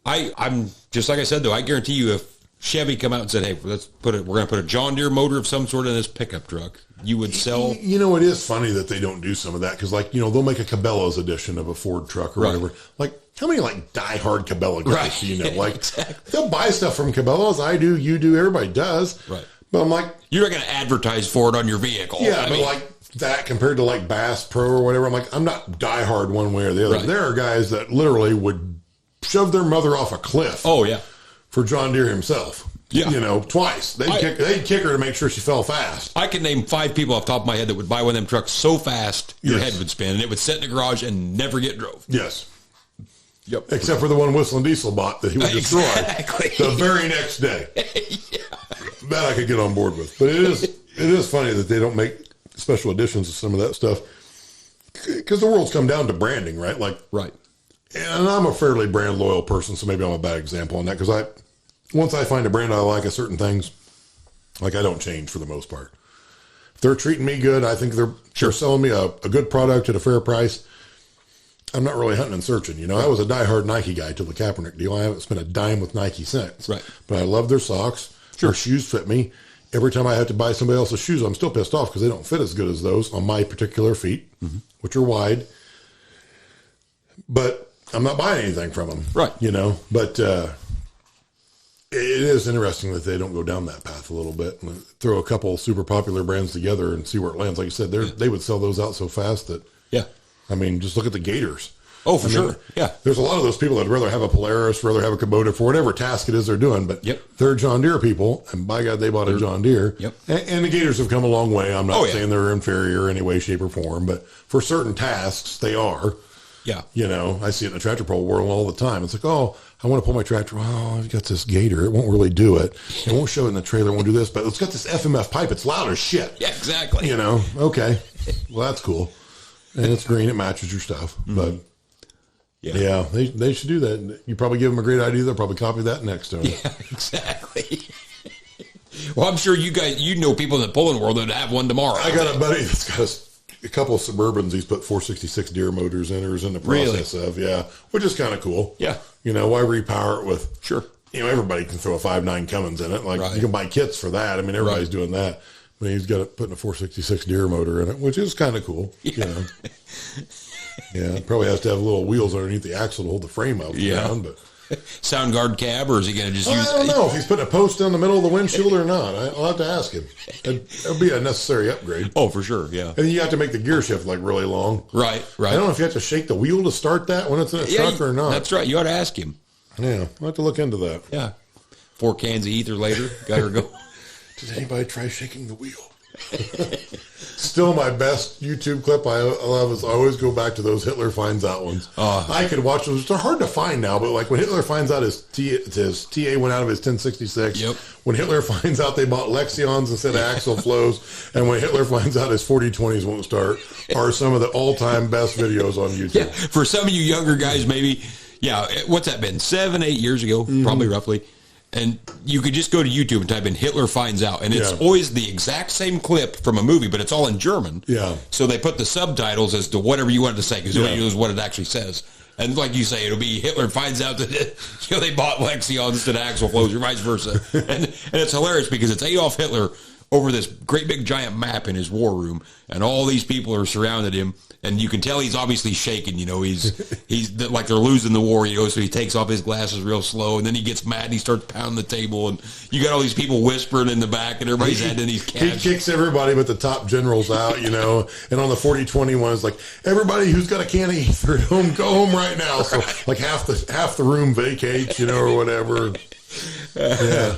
I'm just like I said though. I guarantee you, if Chevy come out and said, "Hey, we're going to put a John Deere motor of some sort in this pickup truck," you would sell. You know, it is funny that they don't do some of that because, like, you know, they'll make a Cabela's edition of a Ford truck or whatever. Like, how many like diehard Cabela guys do you know? Like, exactly. They'll buy stuff from Cabela's. I do, you do, everybody does. Right. But I'm like, you're not going to advertise for it on your vehicle. Yeah, but like that compared to like Bass Pro or whatever, I'm like, I'm not diehard one way or the other. Right. There are guys that literally would shove their mother off a cliff. Oh yeah. For John Deere himself. Yeah. You know, twice. They'd kick her to make sure she fell fast. I can name 5 people off the top of my head that would buy one of them trucks so fast your head would spin and it would sit in the garage and never get drove. Yes. Yep. Except for the one Whistling Diesel bought that he would destroy the very next day. That I could get on board with. But it is funny that they don't make special editions of some of that stuff. Because the world's come down to branding, right? Like, right. And I'm a fairly brand loyal person, so maybe I'm a bad example on that. Because once I find a brand I like of certain things, like I don't change for the most part. If they're treating me good, I think they're selling me a good product at a fair price. I'm not really hunting and searching. You know, I was a diehard Nike guy till the Kaepernick deal. I haven't spent a dime with Nike since. Right. But I love their socks. Sure. Their shoes fit me. Every time I have to buy somebody else's shoes, I'm still pissed off because they don't fit as good as those on my particular feet, which are wide. But I'm not buying anything from them. Right. You know, but it is interesting that they don't go down that path a little bit and throw a couple super popular brands together and see where it lands. Like you said, they would sell those out so fast that, I mean, just look at the Gators. Oh, for sure. Yeah. There's a lot of those people that'd rather have a Polaris, rather have a Kubota for whatever task it is they're doing. But they're John Deere people, and by God, they bought a John Deere. Yep. And the Gators have come a long way. I'm not saying they're inferior in any way, shape, or form, but for certain tasks, they are. Yeah. You know, I see it in the tractor pull world all the time. It's like, oh, I want to pull my tractor. Oh, I've got this Gator. It won't really do it. It won't show it in the trailer. It won't do this, but it's got this FMF pipe. It's loud as shit. Yeah, exactly. You know, okay. Well, that's cool. And it's green. It matches your stuff. But yeah, they should do that. You probably give them a great idea. They'll probably copy that next to them. Yeah, exactly. Well, I'm sure you know people in the pulling world that have one tomorrow. I got a buddy that's got a couple of Suburbans he's put 466 Deere motors in or is in the process of, which is kind of cool. Yeah. You know, why repower it with, sure. You know, everybody can throw a 5.9 Cummins in it. Like, you can buy kits for that. I mean, everybody's doing that. I mean, he's got it putting a 466 Deere motor in it, which is kind of cool. Yeah. You know. Yeah, it probably has to have little wheels underneath the axle to hold the frame up. Down, but sound guard cab, or is he going to just use? I don't know if he's putting a post in the middle of the windshield or not. I'll have to ask him. It'll be a necessary upgrade. Oh, for sure, yeah. And you have to make the gear shift like really long. Right. I don't know if you have to shake the wheel to start that when it's in a truck or not. That's right. You ought to ask him. Yeah, I'll have to look into that. Yeah. 4 cans of ether later, got her go. Did anybody try shaking the wheel? Still my best YouTube clip I love is I always go back to those Hitler finds out ones. I could watch those. They're hard to find now, but like when Hitler finds out his TA went out of his 1066, when Hitler finds out they bought Lexions instead of Axle Flows, and when Hitler finds out his 4020s won't start, are some of the all-time best videos on YouTube. Yeah, for some of you younger guys, maybe Yeah, what's that been? 7, 8 years ago, probably roughly. And you could just go to YouTube and type in Hitler finds out. And it's always the exact same clip from a movie, but it's all in German. Yeah. So they put the subtitles as to whatever you wanted to say, because nobody knows what it actually says. And like you say, it'll be Hitler finds out that they bought Lexion instead of Axel Flows or vice versa. And it's hilarious because it's Adolf Hitler over this great big giant map in his war room, and all these people are surrounded him. And you can tell he's obviously shaking, he's like they're losing the war, so he takes off his glasses real slow, and then he gets mad and he starts pounding the table, and you got all these people whispering in the back, and everybody's adding these cats. He kicks everybody but the top generals out, and on the 40-20 one, it's like, everybody who's got a can of ether at home, go home right now. So like half the room vacates, or whatever. Yeah.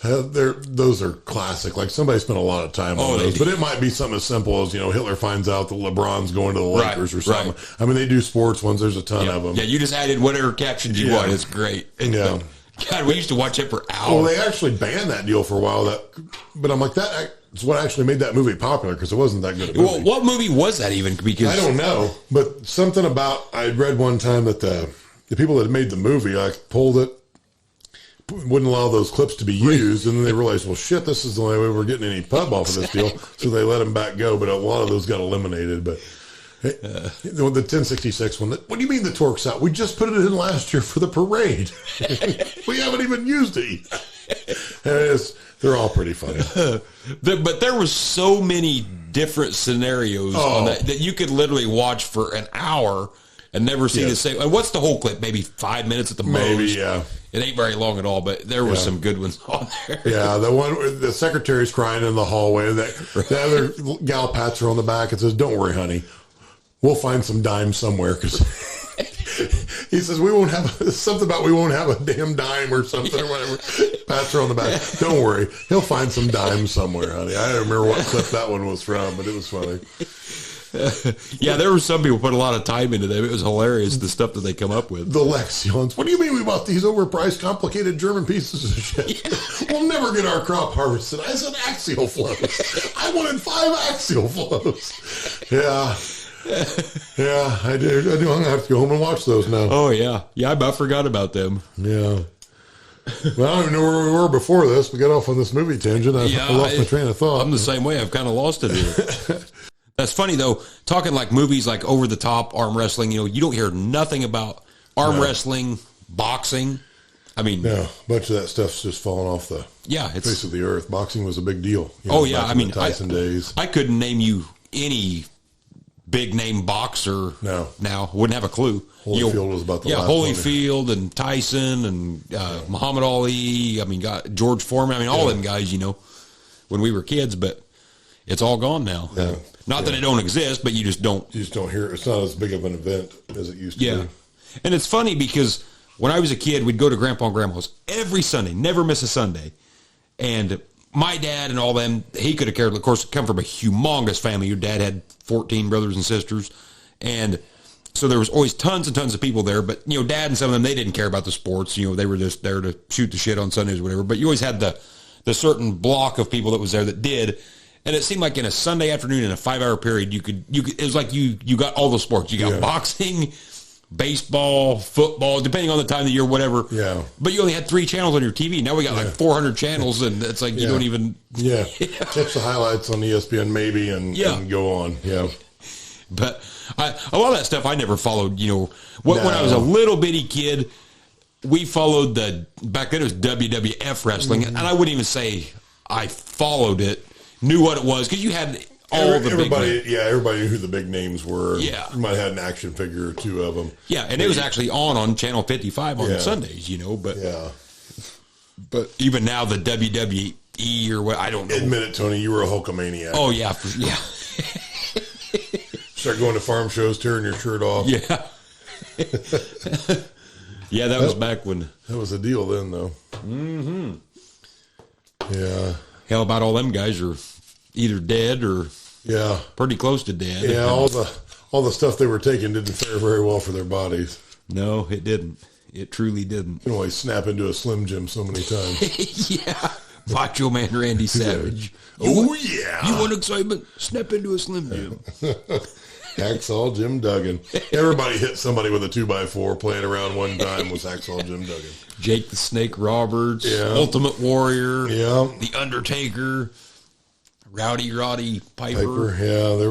Those are classic. Like somebody spent a lot of time on those, but it might be something as simple as Hitler finds out that LeBron's going to the Lakers or something. Right. I mean, they do sports ones. There's a ton of them. Yeah, you just added whatever captions you want. It's great. God, we used to watch it for hours. Well, they actually banned that deal for a while. But I'm like, that's what actually made that movie popular, because it wasn't that good a movie. Well, what movie was that even? Because I don't know, but something about I'd read one time that the people that made the movie pulled it. Wouldn't allow those clips to be used, and then they realized, well, shit, this is the only way we're getting any pub off of this deal, so they let them back go. But a lot of those got eliminated. But the 1066 one, what do you mean the torque's out? We just put it in last year for the parade. We haven't even used it. And they're all pretty funny. But there was so many different scenarios on that you could literally watch for an hour and never see the same. And what's the whole clip? Maybe 5 minutes at the most. Maybe, yeah. It ain't very long at all, but there was some good ones on there. Yeah, the one where the secretary's crying in the hallway. The other gal pats her on the back and says, "Don't worry, honey. We'll find some dimes somewhere." Because he says, we won't have a damn dime or something or whatever. Pats her on the back. "Don't worry. He'll find some dimes somewhere, honey." I don't remember what clip that one was from, but it was funny. Yeah, there were some people put a lot of time into them. It was hilarious, the stuff that they come up with. The Lexions. What do you mean we bought these overpriced, complicated German pieces of shit? Yeah. We'll never get our crop harvested. I said axial flows. I wanted 5 axial flows. Yeah. Yeah, I do. I'm going to have to go home and watch those now. Oh, yeah. Yeah, I about forgot about them. Yeah. Well, I don't even know where we were before this. We got off on this movie tangent. I lost my train of thought. I'm the same way. I've kind of lost it here. That's funny, though, talking like movies like Over the Top, arm wrestling, you don't hear nothing about arm wrestling, boxing. I mean... No, a bunch of that stuff's just fallen off the face of the earth. Boxing was a big deal. I mean, Tyson days. I couldn't name you any big-name boxer now. Wouldn't have a clue. Holyfield was about the last Holyfield and Tyson and Muhammad Ali. I mean, George Foreman. I mean, all them guys, when we were kids, but it's all gone now. Yeah. Not that it don't exist, but you just don't. You just don't hear it. It's not as big of an event as it used to be. And it's funny because when I was a kid, we'd go to Grandpa and Grandma's every Sunday, never miss a Sunday. And my dad and all them, he could have cared. Of course, come from a humongous family. Your dad had 14 brothers and sisters. And so there was always tons and tons of people there. But, Dad and some of them, they didn't care about the sports. They were just there to shoot the shit on Sundays or whatever. But you always had the certain block of people that was there that did. And it seemed like in a Sunday afternoon in a 5-hour period, you could it was like you got all the sports. You got boxing, baseball, football, depending on the time of the year, whatever. Yeah. But you only had 3 channels on your TV. Now we got like 400 channels, and it's like you don't even... Yeah. Catch the highlights on ESPN maybe and go on. Yeah. But a lot of that stuff I never followed, When I was a little bitty kid, we followed back then it was WWF wrestling, and I wouldn't even say I followed it. Knew what it was because you had everybody knew who the big names were. Yeah, you might have had an action figure or 2 of them. Yeah, and it was actually on Channel 55 on Sundays. But even now the WWE or what I don't know. Admit it, Tony. You were a Hulkamaniac. Oh yeah, Start going to farm shows, tearing your shirt off. Yeah. Yeah, that was back when that was a deal then, though. Mm-hmm. Yeah. Hell, about all them guys are either dead or pretty close to dead. Yeah, all the stuff they were taking didn't fare very well for their bodies. No, it didn't. It truly didn't. You can always snap into a Slim Jim so many times. Yeah. Macho Man Randy Savage. You want excitement? Snap into a Slim Jim. Hacksaw Jim Duggan. Everybody hit somebody with a 2x4 playing around one time was Hacksaw Jim Duggan. Jake the Snake Roberts, Yeah. Ultimate Warrior, Yeah. The Undertaker, Rowdy Roddy Piper, Piper. Yeah, there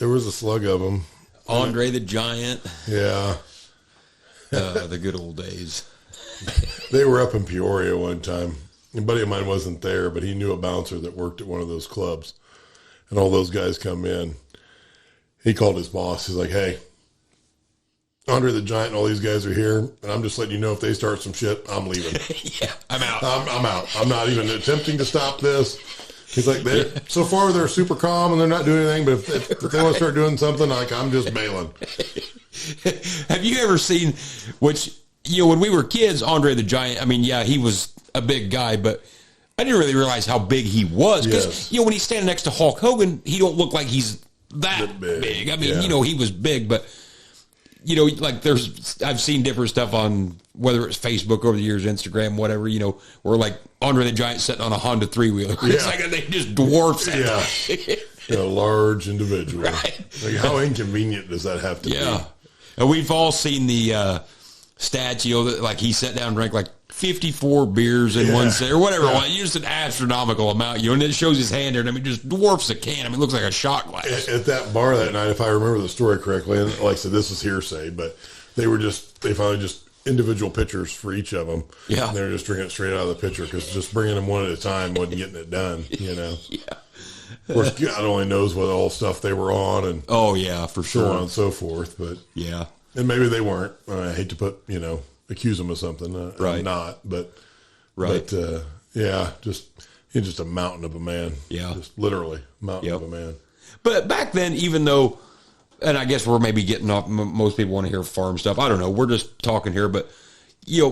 was a slug of them. Andre the Giant, Yeah. the good old days. They were up in Peoria one time. A buddy of mine wasn't there, but he knew a bouncer that worked at one of those clubs. And all those guys come in. He called his boss. He's like, hey, Andre the Giant and all these guys are here, and I'm just letting you know if they start some shit, I'm leaving. Yeah, I'm out. I'm out. I'm not even attempting to stop this. He's like, so far they're super calm and they're not doing anything, but if they want to start doing something, like I'm just bailing. Have you ever seen, which, when we were kids, Andre the Giant, I mean, yeah, he was a big guy, but I didn't really realize how big he was. Because, Yes. when he's standing next to Hulk Hogan, he don't look like he's that big. I mean, Yeah. he was big, but, like I've seen different stuff on, whether it's Facebook over the years, Instagram, whatever, where like Andre the Giant sitting on a Honda 3-wheeler. It's Yeah. like they just dwarfs that Yeah. guy. A large individual. Right. Like, how inconvenient does that have to Yeah. be? And we've all seen the stats, that like he sat down and drank like 54 beers in one set or whatever it was. Just an astronomical amount, and it shows his hand there. And I mean, just dwarfs a can. I mean, it looks like a shot glass. At that bar that night, if I remember the story correctly, and like I said, this is hearsay, but they finally just individual pitchers for each of them. Yeah. And they were just drinking it straight out of the pitcher because just bringing them one at a time wasn't getting it done, Yeah. Of course, God only knows what all stuff they were on and Oh, yeah, for so on sure. and so forth. But Yeah. and maybe they weren't. I hate to put, accuse them of something. Right. I'm not, but Right. But yeah, he's just a mountain of a man. Yeah. Just literally mountain Yep. of a man. But back then, even though, and I guess we're maybe getting off, most people want to hear farm stuff. I don't know. We're just talking here. But,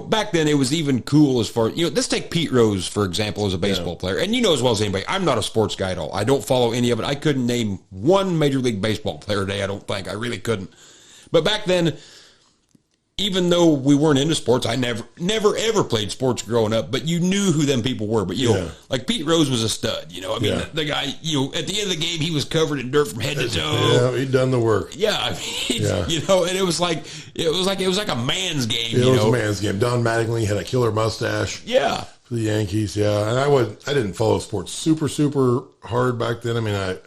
back then it was even cool as far, let's take Pete Rose, for example, as a baseball player. And as well as anybody, I'm not a sports guy at all. I don't follow any of it. I couldn't name one Major League Baseball player today, I don't think. I really couldn't. But back then, even though we weren't into sports, I never ever played sports growing up, but you knew who them people were. But, like Pete Rose was a stud, I mean, Yeah. the guy, at the end of the game, he was covered in dirt from head to toe. Yeah, he'd done the work. Yeah, I mean, Yeah. and it was like a man's game, It was a man's game. Don Mattingly had a killer mustache Yeah. for the Yankees. Yeah, and I didn't follow sports super hard back then. I mean,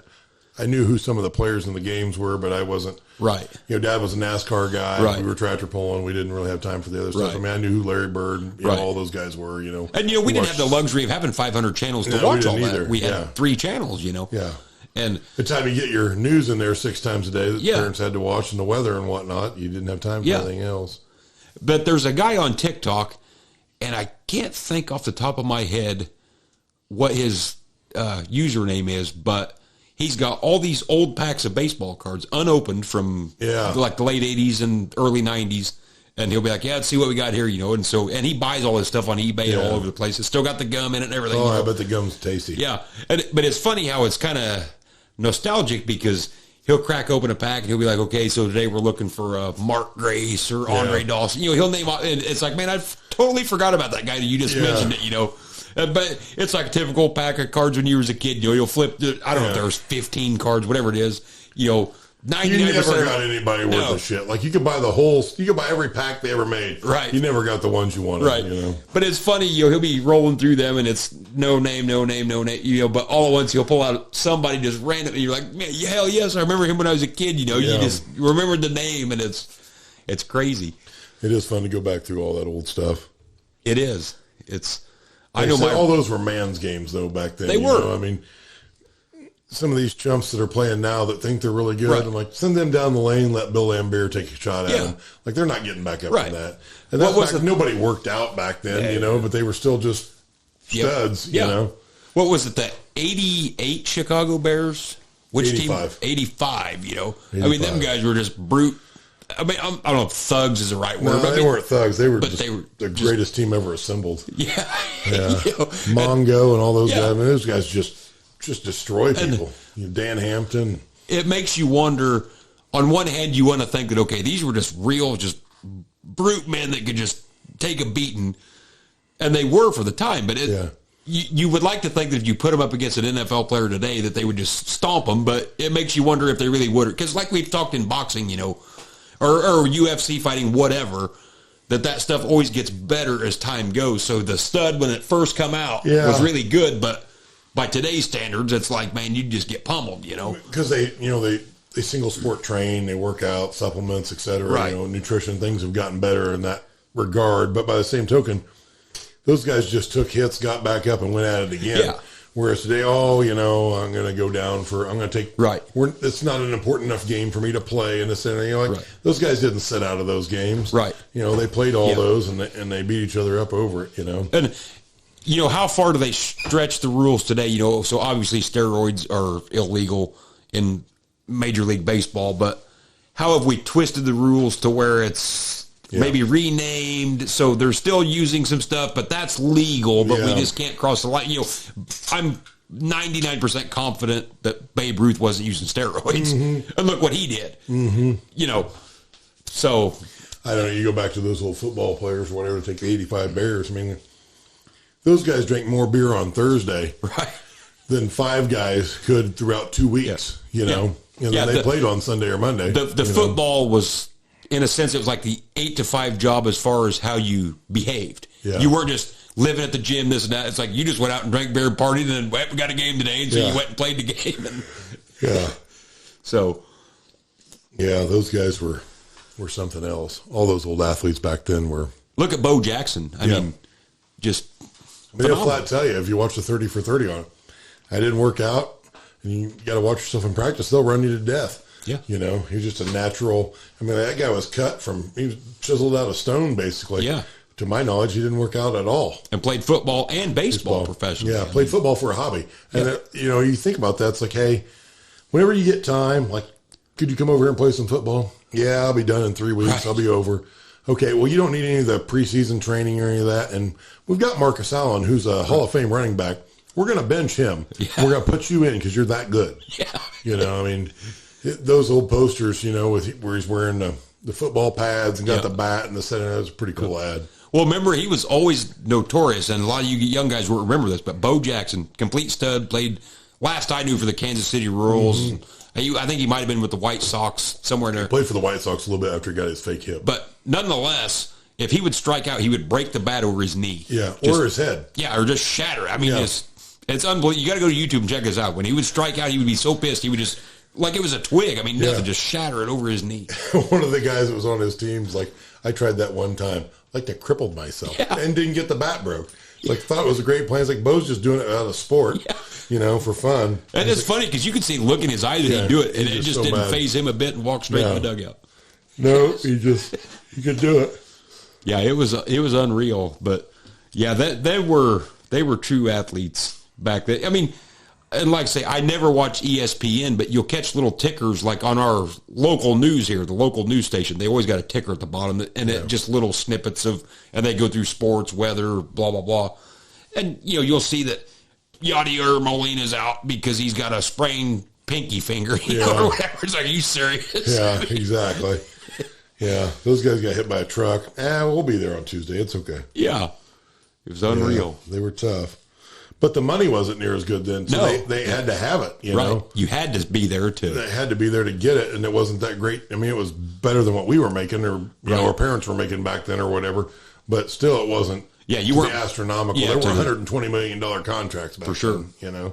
I knew who some of the players in the games were, but I wasn't. Right. Dad was a NASCAR guy. Right. We were tractor pulling. We didn't really have time for the other stuff. Right. I mean, I knew who Larry Bird, Right. all those guys were. And we didn't have the luxury of having 500 channels to No, we watch all didn't that. either. We had Yeah. 3 channels, Yeah. And The time you get your news in there 6 times a day that Yeah. parents had to watch and the weather and whatnot, you didn't have time for Yeah. anything else. but there's a guy on TikTok, and I can't think off the top of my head what his username is, but he's got all these old packs of baseball cards unopened from like the late 80s and early 90s. And he'll be like, yeah, let's see what we got here, and he buys all this stuff on eBay and all over the place. It's still got the gum in it and everything. Oh, I bet the gum's tasty. Yeah. But it's funny how it's kind of nostalgic because he'll crack open a pack and he'll be like, okay, so today we're looking for Mark Grace or Andre Dawson. He'll name, and it's like, man, I've totally forgot about that guy that you just mentioned it, But it's like a typical pack of cards when you was a kid. You'll flip, I don't know if there's 15 cards, whatever it is, 99%. You never got anybody worth of shit. Like you could buy every pack they ever made. Right. You never got the ones you wanted. Right. But it's funny, he'll be rolling through them and it's no name, but all at once he'll pull out somebody just randomly. You're like, man, hell yes, I remember him when I was a kid, You just remembered the name and it's crazy. It is fun to go back through all that old stuff. It is. I know all those were man's games though back then. They were. I mean, some of these chumps that are playing now that think they're really good, Right. I'm like, send them down the lane, let Bill Lambier take a shot at them. Like they're not getting back up Right. from that. And that was was nobody worked out back then, but they were still just studs, What was it, the 88 Chicago Bears? Which 85. team? 85, I mean, them guys were just brute. I mean, I don't know if thugs is the right word. No, but they weren't thugs. They were but just they were the greatest team ever assembled. Yeah. Mongo and all those guys. I mean, those guys just destroy people. Dan Hampton. It makes you wonder, on one hand, you want to think that, okay, these were just real, just brute men that could just take a beating. And they were for the time. But you would like to think that if you put them up against an NFL player today that they would just stomp them, but it makes you wonder if they really would. Because like we've talked in boxing, or UFC fighting, whatever, that stuff always gets better as time goes. So the stud, when it first come out, was really good, but by today's standards, it's like, man, you just get pummeled, Because they single sport train, they work out, supplements, et cetera. Right. Nutrition, things have gotten better in that regard. But by the same token, those guys just took hits, got back up, and went at it again. Yeah. Whereas today, I'm going to go down I'm going to take. Right. It's not an important enough game for me to play. And this, and Right. those guys didn't sit out of those games. Right. They played all those, and they beat each other up over it. And how far do they stretch the rules today? So obviously steroids are illegal in Major League Baseball, but how have we twisted the rules to where it's maybe renamed? So they're still using some stuff, but that's legal, but we just can't cross the line. I'm 99% confident that Babe Ruth wasn't using steroids. And look what he did. So I don't know. You go back to those old football players or whatever, take the 85 Bears. I mean, those guys drank more beer on Thursday than 5 guys could throughout 2 weeks, And then they played on Sunday or Monday. The football was, in a sense, it was like the 8 to 5 job as far as how you behaved. Yeah. You weren't just living at the gym, this and that. It's like you just went out and drank beer, partied, and then we got a game today, and so you went and played the game. And so, those guys were something else. All those old athletes back then were. Look at Bo Jackson. I mean, just. They'll flat tell you if you watch the 30 for 30 on it. I didn't work out, and you got to watch yourself in practice. They'll run you to death. Yeah. He's just a natural. I mean, that guy was he was chiseled out of stone, basically. Yeah. To my knowledge, he didn't work out at all. And played football and baseball professionally. Yeah, played football for a hobby. And, you think about that, it's like, hey, whenever you get time, like, could you come over here and play some football? Yeah, I'll be done in 3 weeks. Right. I'll be over. Okay, well, you don't need any of the preseason training or any of that. And we've got Marcus Allen, who's a Hall of Fame running back. We're going to bench him. Yeah. We're going to put you in because you're that good. Yeah. Those old posters, where he's wearing the football pads and got the bat and the setting. That was a pretty cool ad. Well, remember, he was always notorious, and a lot of you young guys won't remember this, but Bo Jackson, complete stud, played, last I knew, for the Kansas City Royals. I think he might have been with the White Sox somewhere in there. He played for the White Sox a little bit after he got his fake hip. But nonetheless, if he would strike out, he would break the bat over his knee. Yeah, or his head. Yeah, or just shatter. I mean, it's unbelievable. You got to go to YouTube and check this out. When he would strike out, he would be so pissed. He would just, like it was a twig. I mean, nothing, just shatter it over his knee. One of the guys that was on his team's like, I tried that one time. Like I crippled myself and didn't get the bat broke. Like thought it was a great plan. It's like Bo's just doing it out of sport, for fun. And it's funny because you could see look in his eyes that he'd do it, and it just didn't faze him a bit and walk straight to the dugout. No, he could do it. Yeah, it was unreal. But yeah, they were true athletes back then. I mean, and like I say, I never watch ESPN, but you'll catch little tickers like on our local news here, the local news station. They always got a ticker at the bottom, and it just little snippets and they go through sports, weather, blah, blah, blah. And, you'll see that Yadier Molina's out because he's got a sprained pinky finger, or whatever. It's like, are you serious? Yeah, exactly. Yeah, those guys got hit by a truck. We'll be there on Tuesday. It's okay. Yeah, it was unreal. Yeah, they were tough. But the money wasn't near as good then, so they had to have it, you know. You had to be there, too. They had to be there to get it, and it wasn't that great. I mean, it was better than what we were making or our parents were making back then or whatever, but still it wasn't you weren't astronomical. There were $120 million contracts back then,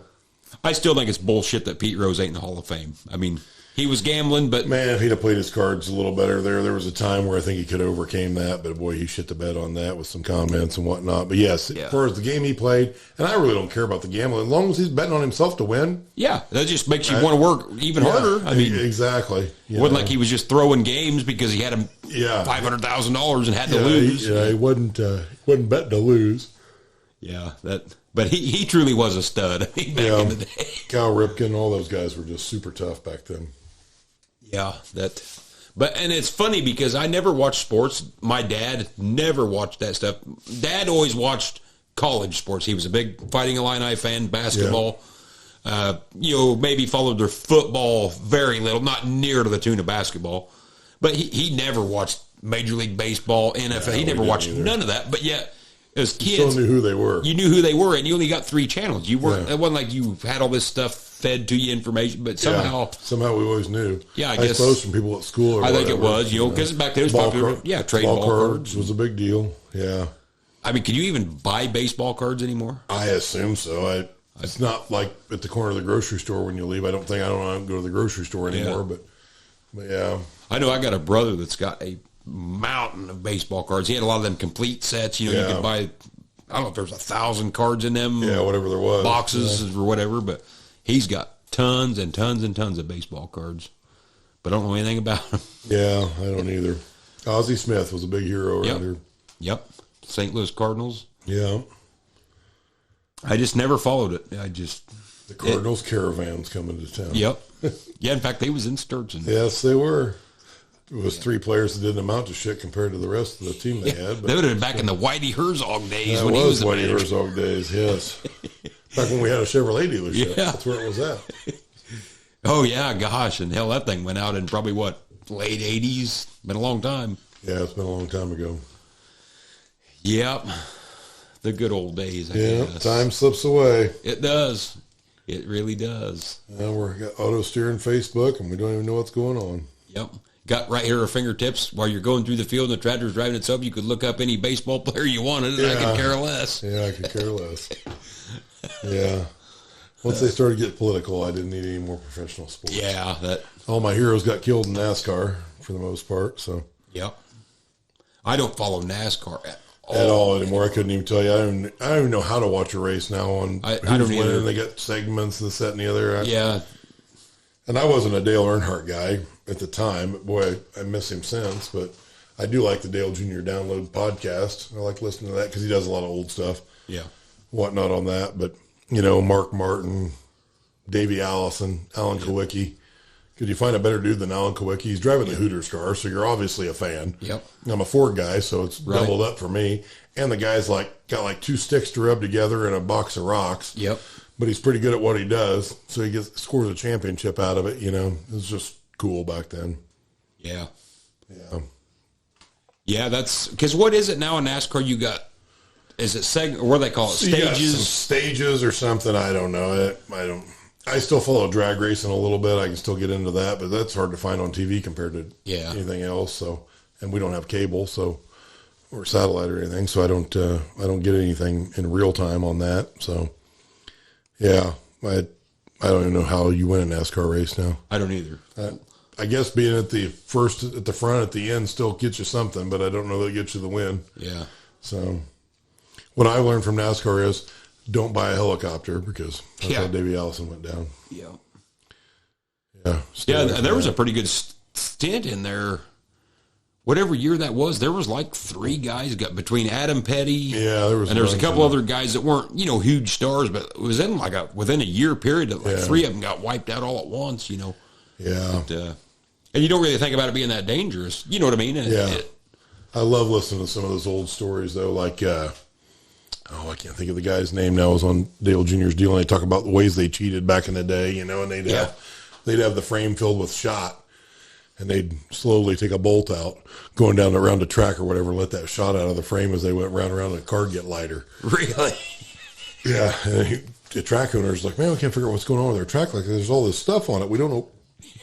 I still think it's bullshit that Pete Rose ain't in the Hall of Fame. I mean, he was gambling, but... Man, if he'd have played his cards a little better there was a time where I think he could have overcame that, but boy, he shit the bed on that with some comments and whatnot. But yes, as far as the game he played, and I really don't care about the gambling, as long as he's betting on himself to win. Yeah, that just makes you want to work even harder. I mean, exactly. It wasn't like he was just throwing games because he had him $500,000 and had to lose. He wasn't betting to lose. Yeah, but he truly was a stud. I mean, back in the day. Cal Ripken, all those guys were just super tough back then. Yeah, and it's funny because I never watched sports. My dad never watched that stuff. Dad always watched college sports. He was a big Fighting Illini fan, basketball. Yeah. Maybe followed their football very little, not near to the tune of basketball. But he never watched Major League Baseball, NFL. He never watched none of that. But yet, as You still kids, knew who they were. you knew who they were, and you only got 3 channels. You weren't. Yeah. It wasn't like you had all this stuff fed to you information, but somehow. Somehow we always knew. Yeah, I I guess- suppose from people at school or I think it whatever, was, because back then it was popular. Yeah, trading ball cards. was a big deal. Yeah. I mean, can you even buy baseball cards anymore? I assume so. It's not like at the corner of the grocery store when you leave. I don't go to the grocery store anymore, but yeah. I know I got a brother that's got a mountain of baseball cards. He had a lot of them complete sets. You Yeah. could buy, I don't know if there's 1,000 cards in them. Yeah, whatever there was. Boxes or whatever, but he's got tons and tons and tons of baseball cards. But I don't know anything about them. Yeah, I don't either. Ozzie Smith was a big hero around here. Yep. St. Louis Cardinals. Yeah. I just never followed it. The Cardinals caravans coming to town. Yep. Yeah, in fact, they was in Sturgeon. Yes, they were. It was 3 players that didn't amount to shit compared to the rest of the team they had. But They would have been back in the Whitey Herzog days that when he was was the Whitey manager. Herzog days, yes. Back when we had a Chevrolet dealership. Yeah. That's where it was at. Oh, yeah, gosh. And hell, that thing went out in probably, late 80s? Been a long time. Yeah, it's been a long time ago. Yep. The good old days, I Yeah, guess. time slips away. It does. It really does. Now we're got auto steering Facebook, and we don't even know what's going on. Yep. Got right here at our fingertips while you're going through the field and the tractor's driving itself. You could look up any baseball player you wanted, and I Yeah. could care less. Yeah, I could care less. Yeah. Once they started to get political, I didn't need any more professional sports. Yeah, that. All my heroes got killed in NASCAR for the most part, so Yep. I don't follow NASCAR at all. at all anymore. I couldn't even tell you. I don't even know how to watch a race now. On I who's don't either. winning. They got segments, this, that, and the other. Yeah. And I wasn't a Dale Earnhardt guy at the time. Boy, I miss him since. But I do like the Dale Jr. Download podcast. I like listening to that because he does a lot of old stuff, Yeah. whatnot on that. But Mark Martin, Davey Allison, Alan Kowicki. Could you find a better dude than Alan Kowicki? He's driving the Hooters car, so you're obviously a fan. Yep. I'm a Ford guy, so it's Right. doubled up for me. And the guy's got 2 sticks to rub together and a box of rocks. Yep. But he's pretty good at what he does, so he scores a championship out of it. It's just cool back then. Yeah. Yeah. Yeah, that's because what is it now in NASCAR? You got, is it what do they call it? You got some Stages? stages or something. I don't know. I still follow drag racing a little bit. I can still get into that, but that's hard to find on TV compared to anything else. So, and we don't have cable, or satellite or anything, so I don't get anything in real time on that. So, yeah, I don't even know how you win a NASCAR race now. I don't either. I guess being at the front, at the end still gets you something, but I don't know that it gets you the win. Yeah. So, what I learned from NASCAR is don't buy a helicopter because that's how Davey Allison went down. Yeah. Yeah. Yeah, there was a pretty good stint in there. Whatever year that was, there was like 3 guys got between Adam Petty. Yeah, there was a couple other guys that weren't, huge stars, but it was in within a year period that 3 of them got wiped out all at once, Yeah. But, and you don't really think about it being that dangerous. You know what I mean? Yeah. I love listening to some of those old stories though, like I can't think of the guy's name now. It was on Dale Jr.'s deal, and they talk about the ways they cheated back in the day, and they'd have the frame filled with shot, and they'd slowly take a bolt out, going down around the track or whatever, let that shot out of the frame as they went round and around, and the car get lighter. Really? Yeah. And the track owner's like, man, we can't figure out what's going on with our track. Like, there's all this stuff on it. We don't know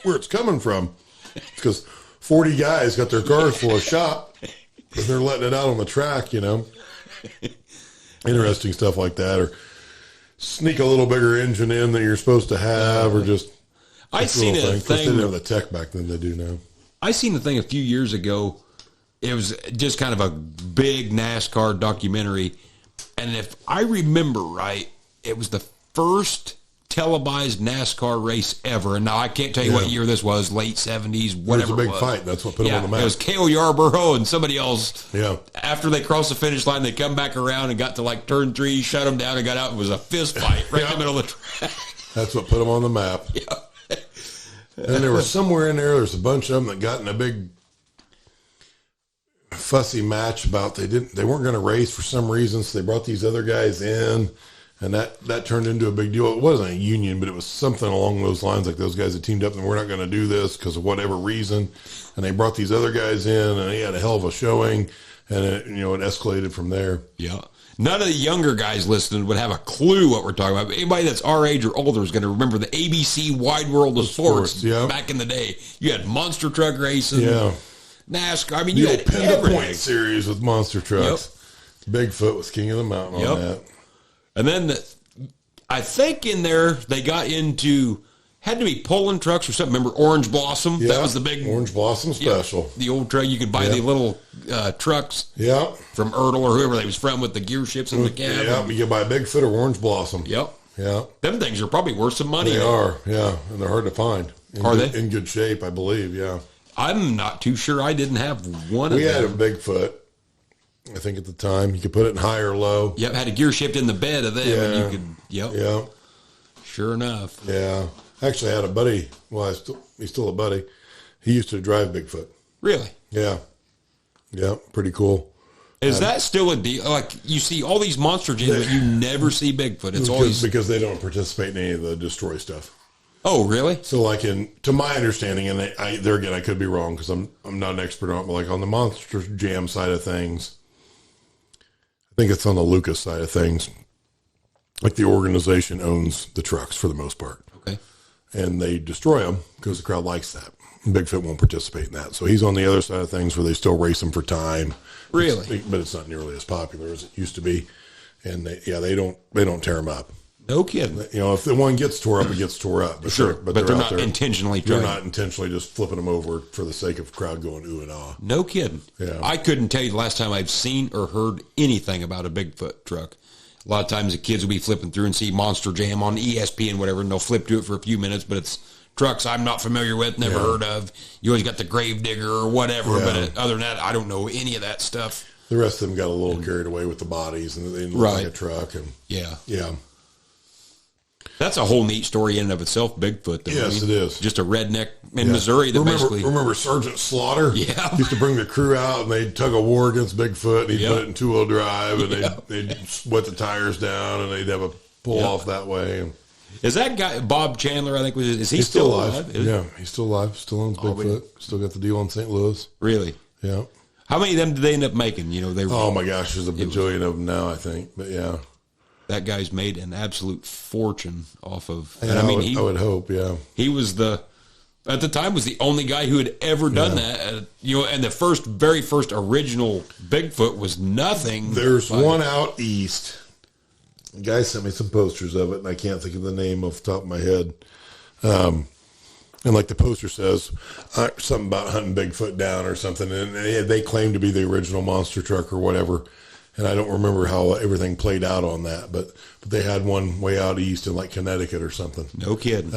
where it's coming from. It's because 40 guys got their cars full of shot, and they're letting it out on the track, Interesting stuff like that, or sneak a little bigger engine in that you're supposed to have, or just I seen a thing. They thing. didn't have the tech back then they do now. I seen a thing a few years ago. It was just kind of a big NASCAR documentary, and if I remember right, it was the first televised NASCAR race ever. And now I can't tell you what year this was, late 70s, whatever. It was a big fight. That's what put them on the map. It was Cale Yarborough and somebody else. Yeah. After they crossed the finish line, they come back around and got to turn 3, shut them down, and got out. It was a fist fight right in the middle of the track. That's what put them on the map. Yeah. And there was somewhere in there's a bunch of them that got in a big fussy match about they weren't going to race for some reason, so they brought these other guys in, and that turned into a big deal. It wasn't a union, but it was something along those lines, like those guys had teamed up and we're not going to do this because of whatever reason, and they brought these other guys in, and he had a hell of a showing, and it escalated from there. Yeah. None of the younger guys listening would have a clue what we're talking about. Anybody that's our age or older is going to remember the ABC Wide World of Sports back in the day. You had monster truck racing, NASCAR. I mean, you had Pinta Point series with monster trucks. Bigfoot was king of the mountain on that. And then I think in there they got into, had to be pulling trucks or something. Remember Orange Blossom? Yeah, that was the big Orange Blossom special. The old truck. You could buy the little trucks from Ertl or whoever they was from with the gear ships in the cab. Yeah, you could buy Bigfoot or Orange Blossom. Yep. Yeah. Them things are probably worth some money. They are, and they're hard to find. Are they? In good shape, I believe, I'm not too sure. I didn't have one We of had them. a Bigfoot, I think at the time. You could put it in high or low. Yep, had a gear shift in the bed of them. And you could, Yeah. Sure enough. Yeah. Actually, I had a buddy. Well, he's still a buddy. He used to drive Bigfoot. Really? Yeah. Yeah, pretty cool. Is that still a deal? Like, you see all these monster gyms, but you never see Bigfoot. It's always... Because they don't participate in any of the destroy stuff. Oh, really? So, like, to my understanding, and there again, I could be wrong because I'm not an expert on it, but like on the Monster Jam side of things, I think it's on the Lucas side of things. Like, the organization owns the trucks for the most part. Okay. And they destroy them because the crowd likes that. Bigfoot won't participate in that. So he's on the other side of things where they still race them for time. Really? But it's not nearly as popular as it used to be. And they don't tear them up. No kidding. You know, if the one gets tore up, it gets tore up. But Sure, but they're not there. intentionally They're trying. not intentionally just flipping them over for the sake of crowd going ooh and ah. No kidding. Yeah. I couldn't tell you the last time I've seen or heard anything about a Bigfoot truck. A lot of times the kids will be flipping through and see Monster Jam on ESPN, whatever, and they'll flip to it for a few minutes, but it's trucks I'm not familiar with, never heard of. You always got the Gravedigger or whatever, but other than that, I don't know any of that stuff. The rest of them got a little carried away with the bodies and they look like a truck. And yeah. That's a whole neat story in and of itself, Bigfoot. Though. Yes, it is. Just a redneck in Missouri that remember Sergeant Slaughter? Yeah. He used to bring the crew out and they'd tug a war against Bigfoot and he'd put it in two-wheel drive and they'd wet the tires down and they'd have a pull off that way. And is that guy, Bob Chandler, I think, is he still alive? Yeah, he's still alive. Still owns Bigfoot. Still got the deal in St. Louis. Really? Yeah. How many of them did they end up making? You know, oh my gosh, there's a bajillion of them now, I think. But yeah. That guy's made an absolute fortune off of. Yeah, and I would hope, he was at the time was the only guy who had ever done that. And the very first original Bigfoot was nothing. There's one out east. The guy sent me some posters of it, and I can't think of the name off the top of my head. And like the poster says, something about hunting Bigfoot down or something, and they claim to be the original monster truck or whatever. And I don't remember how everything played out on that, but they had one way out east in like Connecticut or something. No kidding.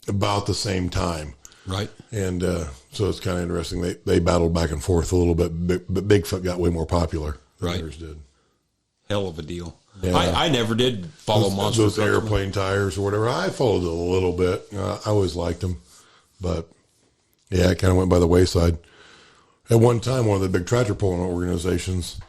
About the same time. Right. And so it's kind of interesting. They battled back and forth a little bit, but Bigfoot got way more popular than others did. Hell of a deal. Yeah. I never did follow monster those trucks. airplane tires or whatever. I followed it a little bit. I always liked them, but yeah, it kind of went by the wayside. At one time, one of the big tractor pulling organizations,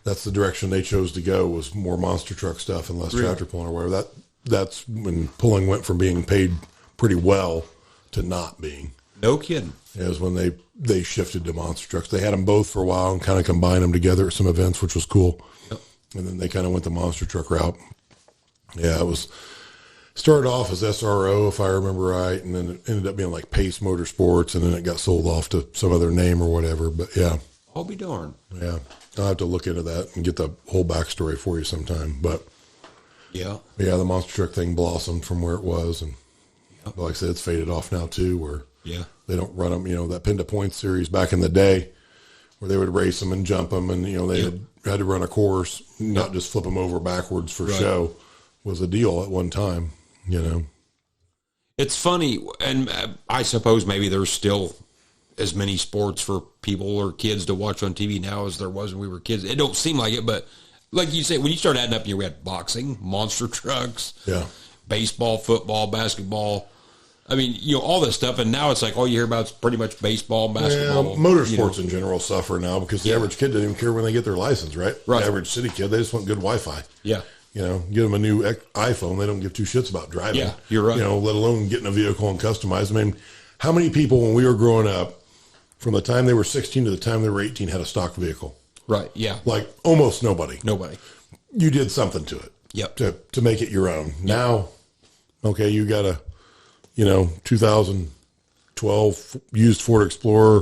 that's the direction they chose to go, was more monster truck stuff and less tractor pulling or whatever. That's when pulling went from being paid pretty well to not being. No kidding. It was when they shifted to monster trucks. They had them both for a while and kind of combined them together at some events, which was cool. Yep. And then they kind of went the monster truck route. Yeah, it was started off as SRO, if I remember right, and then it ended up being like Pace Motorsports, and then it got sold off to some other name or whatever. But yeah. I'll be darned. Yeah. I'll have to look into that and get the whole backstory for you sometime. But yeah, the monster truck thing blossomed from where it was, and like I said, it's faded off now too. Where they don't run them. You know, that Pinta Point series back in the day, where they would race them and jump them, and they had to run a course, not just flip them over backwards for show, was a deal at one time. It's funny, and I suppose maybe there's still as many sports for people or kids to watch on TV now as there was when we were kids. It don't seem like it, but like you say, when you start adding up, we had boxing, monster trucks, baseball, football, basketball. I mean, all this stuff, and now it's like all you hear about is pretty much baseball, basketball. Yeah, motorsports in general suffer now because the average kid doesn't even care when they get their license, right? The average city kid, they just want good Wi-Fi. Yeah. Give them a new iPhone, they don't give two shits about driving. Yeah, you're right. Let alone getting a vehicle and customize. I mean, how many people when we were growing up, from the time they were 16 to the time they were 18, had a stock vehicle? Right, yeah. Like almost nobody. Nobody. you did something to it. Yep. To make it your own. Now, okay, you got a, 2012 used Ford Explorer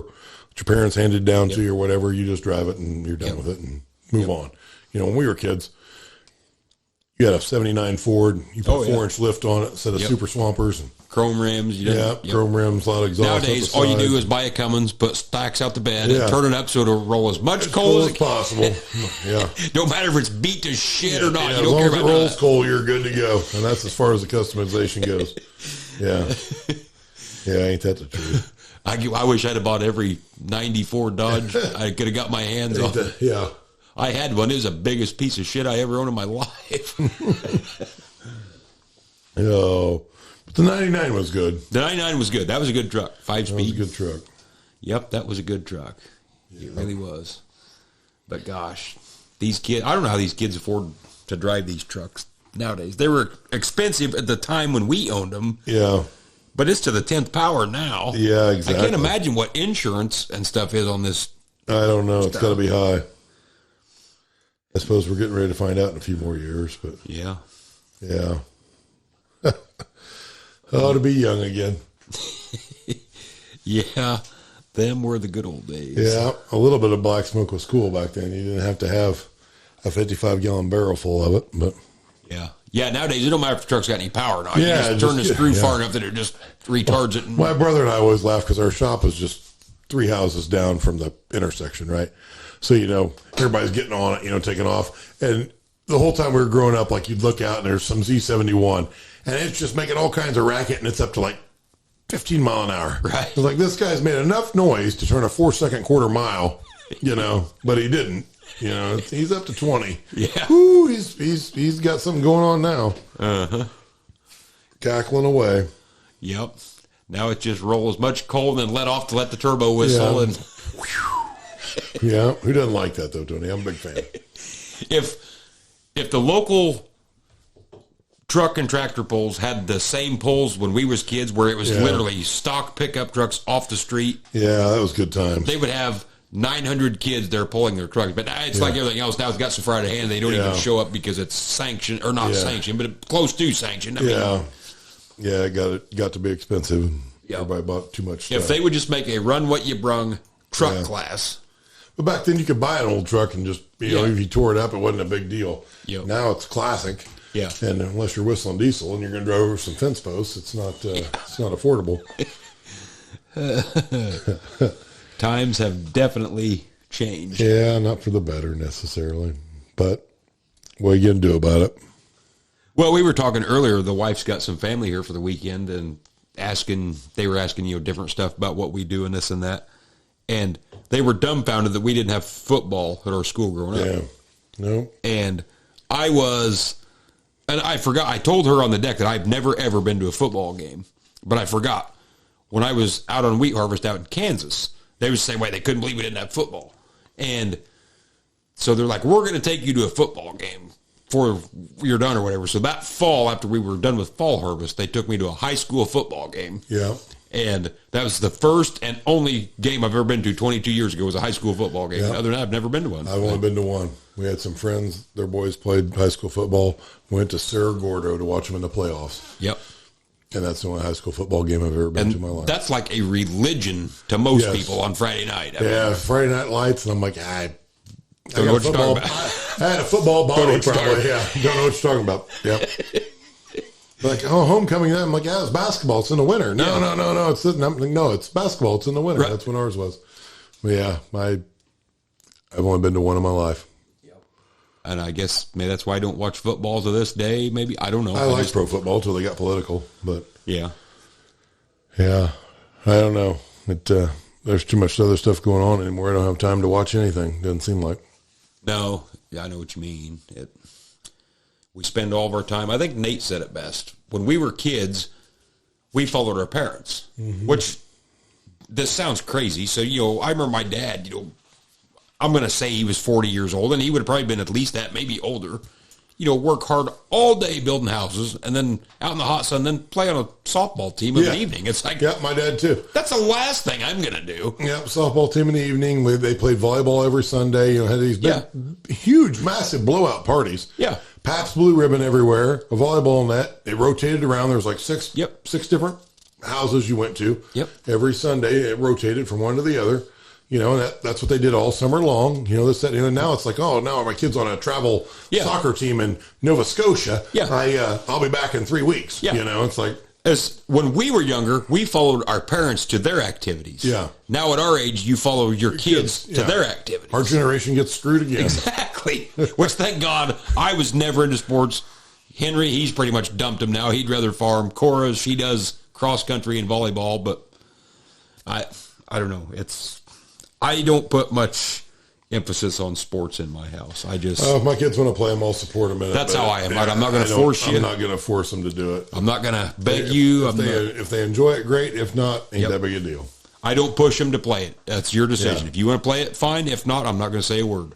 that your parents handed down to you or whatever. You just drive it and you're done with it and move on. When we were kids, you had a 79 Ford. You put 4-inch lift on it instead of Super Swampers. And, chrome rims. Chrome rims, a lot of exhaust. Nowadays, all you do is buy a Cummins, put stacks out the bed, and turn it up so it'll roll as much coal as possible. Yeah. Don't matter if it's beat to shit or not. Yeah, You don't care as long as about it rolls that. coal, you're good to go. And that's as far as the customization goes. Yeah. Yeah, ain't that the truth? I wish I'd have bought every 94 Dodge I could have got my hands on. Yeah. I had one. It was the biggest piece of shit I ever owned in my life. But the 99 was good. The 99 was good. That was a good truck. 5-speed. That was a good truck. Yep, that was a good truck. It really was. But gosh, these kids, I don't know how these kids afford to drive these trucks nowadays. They were expensive at the time when we owned them. Yeah. But it's to the 10th power now. Yeah, exactly. I can't imagine what insurance and stuff is on this. I don't know. It's got to be high. I suppose we're getting ready to find out in a few more years, but Yeah. yeah. Oh, to be young again. Yeah. Them were the good old days. Yeah. A little bit of black smoke was cool back then. You didn't have to have a 55-gallon barrel full of it, but Yeah. Yeah, nowadays it don't matter if the truck's got any power or not. Yeah, you just turn the just- screw yeah. far enough that it just retards it. my brother and I always laugh because our shop was just 3 houses down from the intersection, right? So, everybody's getting on it, taking off. And the whole time we were growing up, like you'd look out and there's some Z71 and it's just making all kinds of racket and it's up to like 15 mile an hour. Right. It's like this guy's made enough noise to turn a 4-second quarter mile, but he didn't. He's up to 20. Yeah. Ooh, he's got something going on now. Uh-huh. Cackling away. Yep. Now it just rolls much coal and then let off to let the turbo whistle. Yeah. And Yeah. Who doesn't like that though, Tony? I'm a big fan. if the local truck and tractor pulls had the same pulls when we was kids, where it was literally stock pickup trucks off the street, Yeah, that was good times. they would have 900 kids there pulling their trucks. But it's like everything else. Now it's got so far out of hand, they don't even show up because it's sanctioned, or not sanctioned, but close to sanctioned. I mean, Yeah, it got to be expensive. Yep. Everybody bought too much stuff. if they would just make a run what you brung truck class. But back then you could buy an old truck and just, if you tore it up, it wasn't a big deal. Yep. Now it's classic. Yeah. And unless you're whistling diesel and you're going to drive over some fence posts, it's not affordable. Times have definitely changed. Yeah, not for the better necessarily. But what are you going to do about it? Well, we were talking earlier. The wife's got some family here for the weekend, and they were asking different stuff about what we do and this and that, and they were dumbfounded that we didn't have football at our school growing up. Yeah. No. And I forgot. I told her on the deck that I've never ever been to a football game, but I forgot when I was out on wheat harvest out in Kansas. They was the same way. They couldn't believe we didn't have football, and so they're like, "We're going to take you to a football game before you're done or whatever." So that fall, after we were done with fall harvest, they took me to a high school football game. Yeah. And that was the first and only game I've ever been to 22 years ago was a high school football game. Yeah. Other than that, I've never been to one. I've only been to one. We had some friends, their boys played high school football. Went to Cerro Gordo to watch them in the playoffs. Yep. And that's the only high school football game I've ever been to in my life. That's like a religion to most Yes. people on Friday night. I mean, Yeah, Friday Night Lights, and I'm like, I Don't know what you're talking about. I had a football body, what you're probably. talking Yeah, don't know what you're talking about. Yep. Like, homecoming. I'm like, it's basketball. It's in the winter. No, Yeah. no. It's basketball. It's in the winter. Right. That's when ours was. But yeah, I've only been to one in my life. And I guess maybe that's why I don't watch football to this day. Maybe. I don't know. I liked pro football until they got political. But Yeah. yeah, I don't know. There's too much other stuff going on anymore. I don't have time to watch anything. Doesn't seem like. No. Yeah, I know what you mean. We spend all of our time. I think Nate said it best. When we were kids, we followed our parents, which this sounds crazy. So, I remember my dad, I'm going to say he was 40 years old, and he would have probably been at least that, maybe older. work hard all day building houses and then out in the hot sun, then play on a softball team in the evening. It's like, my dad too. That's the last thing I'm going to do. Yeah, softball team in the evening. They played volleyball every Sunday. Had these big, huge, massive blowout parties. Yeah. Pabst Blue Ribbon everywhere, a volleyball net. It rotated around. There was like six different houses you went to. Yep. Every Sunday, it rotated from one to the other. And that's what they did all summer long. This, that, and now it's like, oh, now my kid's on a travel soccer team in Nova Scotia. Yeah. I'll be back in 3 weeks. Yeah. It's like. As when we were younger, we followed our parents to their activities. Yeah. Now at our age, you follow your kids to their activities. Our generation gets screwed again. Exactly. Which, thank God, I was never into sports. Henry, he's pretty much dumped him now. He'd rather farm. Cora, she does cross country and volleyball, but I don't know. I don't put much emphasis on sports in my house. If my kids want to play them, I'll support them in it. That's how I am. I'm not going to force you. I'm not going to force them to do it. I'm not going to beg you. If they enjoy it, great. If not, ain't that big a deal. I don't push them to play it. That's your decision. If you want to play it, fine. If not, I'm not going to say a word.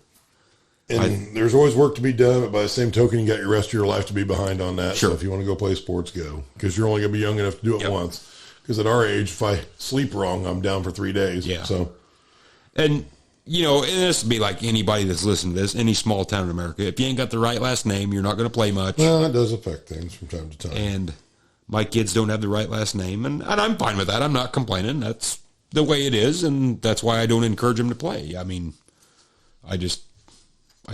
And there's always work to be done, but by the same token, you got your rest of your life to be behind on that. Sure. So if you want to go play sports, go. Because you're only going to be young enough to do it once. Because at our age, if I sleep wrong, I'm down for 3 days. Yeah. So, and and this would be like anybody that's listening to this, any small town in America. If you ain't got the right last name, you're not going to play much. Well, it does affect things from time to time. And my kids don't have the right last name, and I'm fine with that. I'm not complaining. That's the way it is, and that's why I don't encourage them to play. I mean, I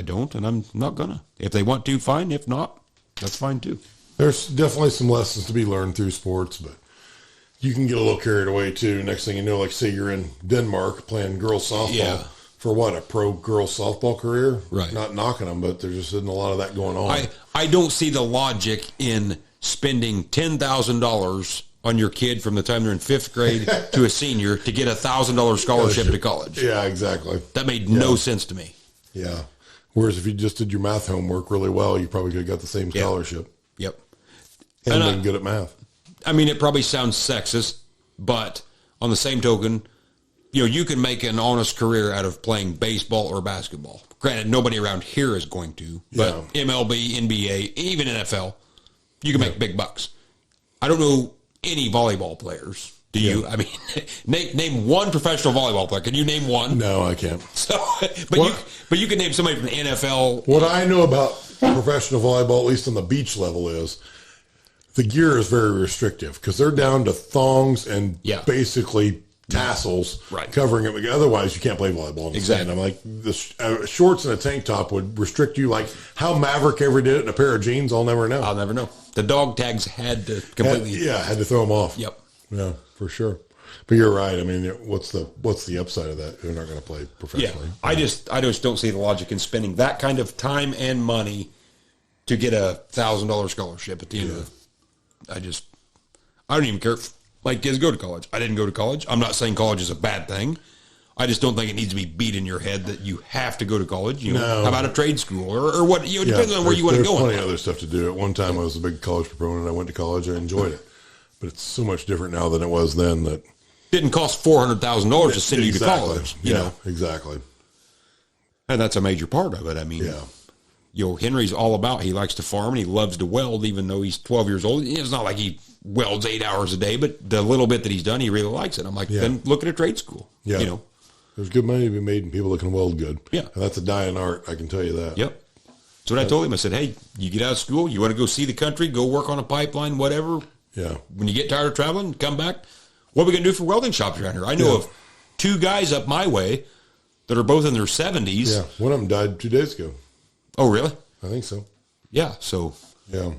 don't, and I'm not going to. If they want to, fine. If not, that's fine too. There's definitely some lessons to be learned through sports, but you can get a little carried away too. Next thing you know, like say you're in Denmark playing girls softball for a pro girls softball career. Right. Not knocking them, but there just isn't a lot of that going on. I don't see the logic in spending $10,000 on your kid from the time they're in fifth grade to a senior to get $1,000 scholarship to college. Yeah, exactly. That made no sense to me. Yeah. Whereas if you just did your math homework really well, you probably could have got the same scholarship. Yep. And been good at math. I mean, it probably sounds sexist, but on the same token, you can make an honest career out of playing baseball or basketball. Granted, nobody around here is going to, but MLB, NBA, even NFL, you can make big bucks. I don't know any volleyball players. Do you? I mean, name one professional volleyball player. Can you name one? No, I can't. So, but you can name somebody from the NFL. What I know about professional volleyball, at least on the beach level, is the gear is very restrictive because they're down to thongs and basically tassels covering it. Otherwise, you can't play volleyball in the sand. I'm like, the shorts and a tank top would restrict you. Like how Maverick ever did it in a pair of jeans, I'll never know. I'll never know. The dog tags had to completely... had to throw them off. Yep. Yeah, for sure. But you're right. I mean, what's the upside of that? They're not going to play professionally. Yeah. I just don't see the logic in spending that kind of time and money to get a $1,000 scholarship at the end of it. I don't even care if my kids go to college. I didn't go to college. I'm not saying college is a bad thing. I just don't think it needs to be beat in your head that you have to go to college. How about a trade school or what? It depends on where you want to go. There's plenty of other stuff to do. At one time, I was a big college proponent. I went to college. I enjoyed it. But it's so much different now than it was then. That didn't cost $400,000 to send you to college. Exactly. And that's a major part of it. I mean, Henry's all about, he likes to farm and he loves to weld, even though he's 12 years old. It's not like he welds 8 hours a day, but the little bit that he's done, he really likes it. I'm like, then look at a trade school. Yeah. There's good money to be made in people that can weld good. Yeah. And that's a dying art, I can tell you that. Yep. So what I told him, I said, hey, you get out of school, you want to go see the country, go work on a pipeline, whatever. Yeah. When you get tired of traveling, come back. What are we going to do for welding shops around here? I know of 2 guys up my way that are both in their 70s. Yeah. One of them died 2 days ago. Oh, really? I think so. Yeah. So. Yeah.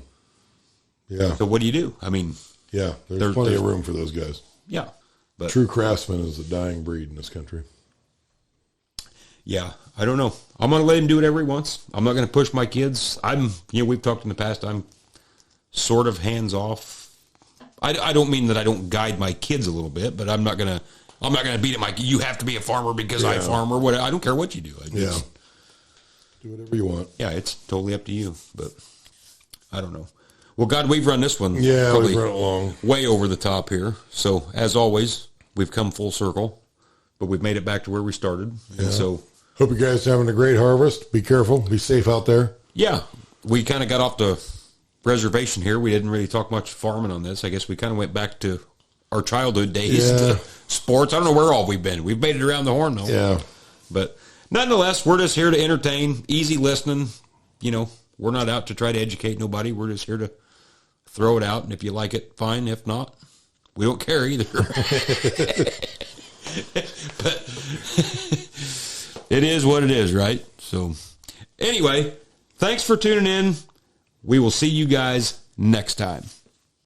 Yeah. So what do you do? I mean. Yeah. There's plenty of room for those guys. Yeah. But true craftsman is a dying breed in this country. Yeah. I don't know. I'm going to let him do whatever he wants. I'm not going to push my kids. We've talked in the past. I'm sort of hands off. I don't mean that I don't guide my kids a little bit, but I'm not gonna beat it. Like you have to be a farmer because I farm or whatever. I don't care what you do. Do whatever you want. Yeah, it's totally up to you. But I don't know. Well, God, we've run this one. Yeah, we've run it long, way over the top here. So as always, we've come full circle, but we've made it back to where we started. Yeah. And so hope you guys are having a great harvest. Be careful. Be safe out there. Yeah. we kind of got off the reservation here. We didn't really talk much farming on this. I guess we kind of went back to our childhood days, to sports. I don't know where all we've been. We've made it around the horn, though. Yeah. But nonetheless, we're just here to entertain, easy listening. You know, we're not out to try to educate nobody. We're just here to throw it out. And if you like it, fine. If not, we don't care either. But it is what it is, right? So anyway, thanks for tuning in. We will see you guys next time.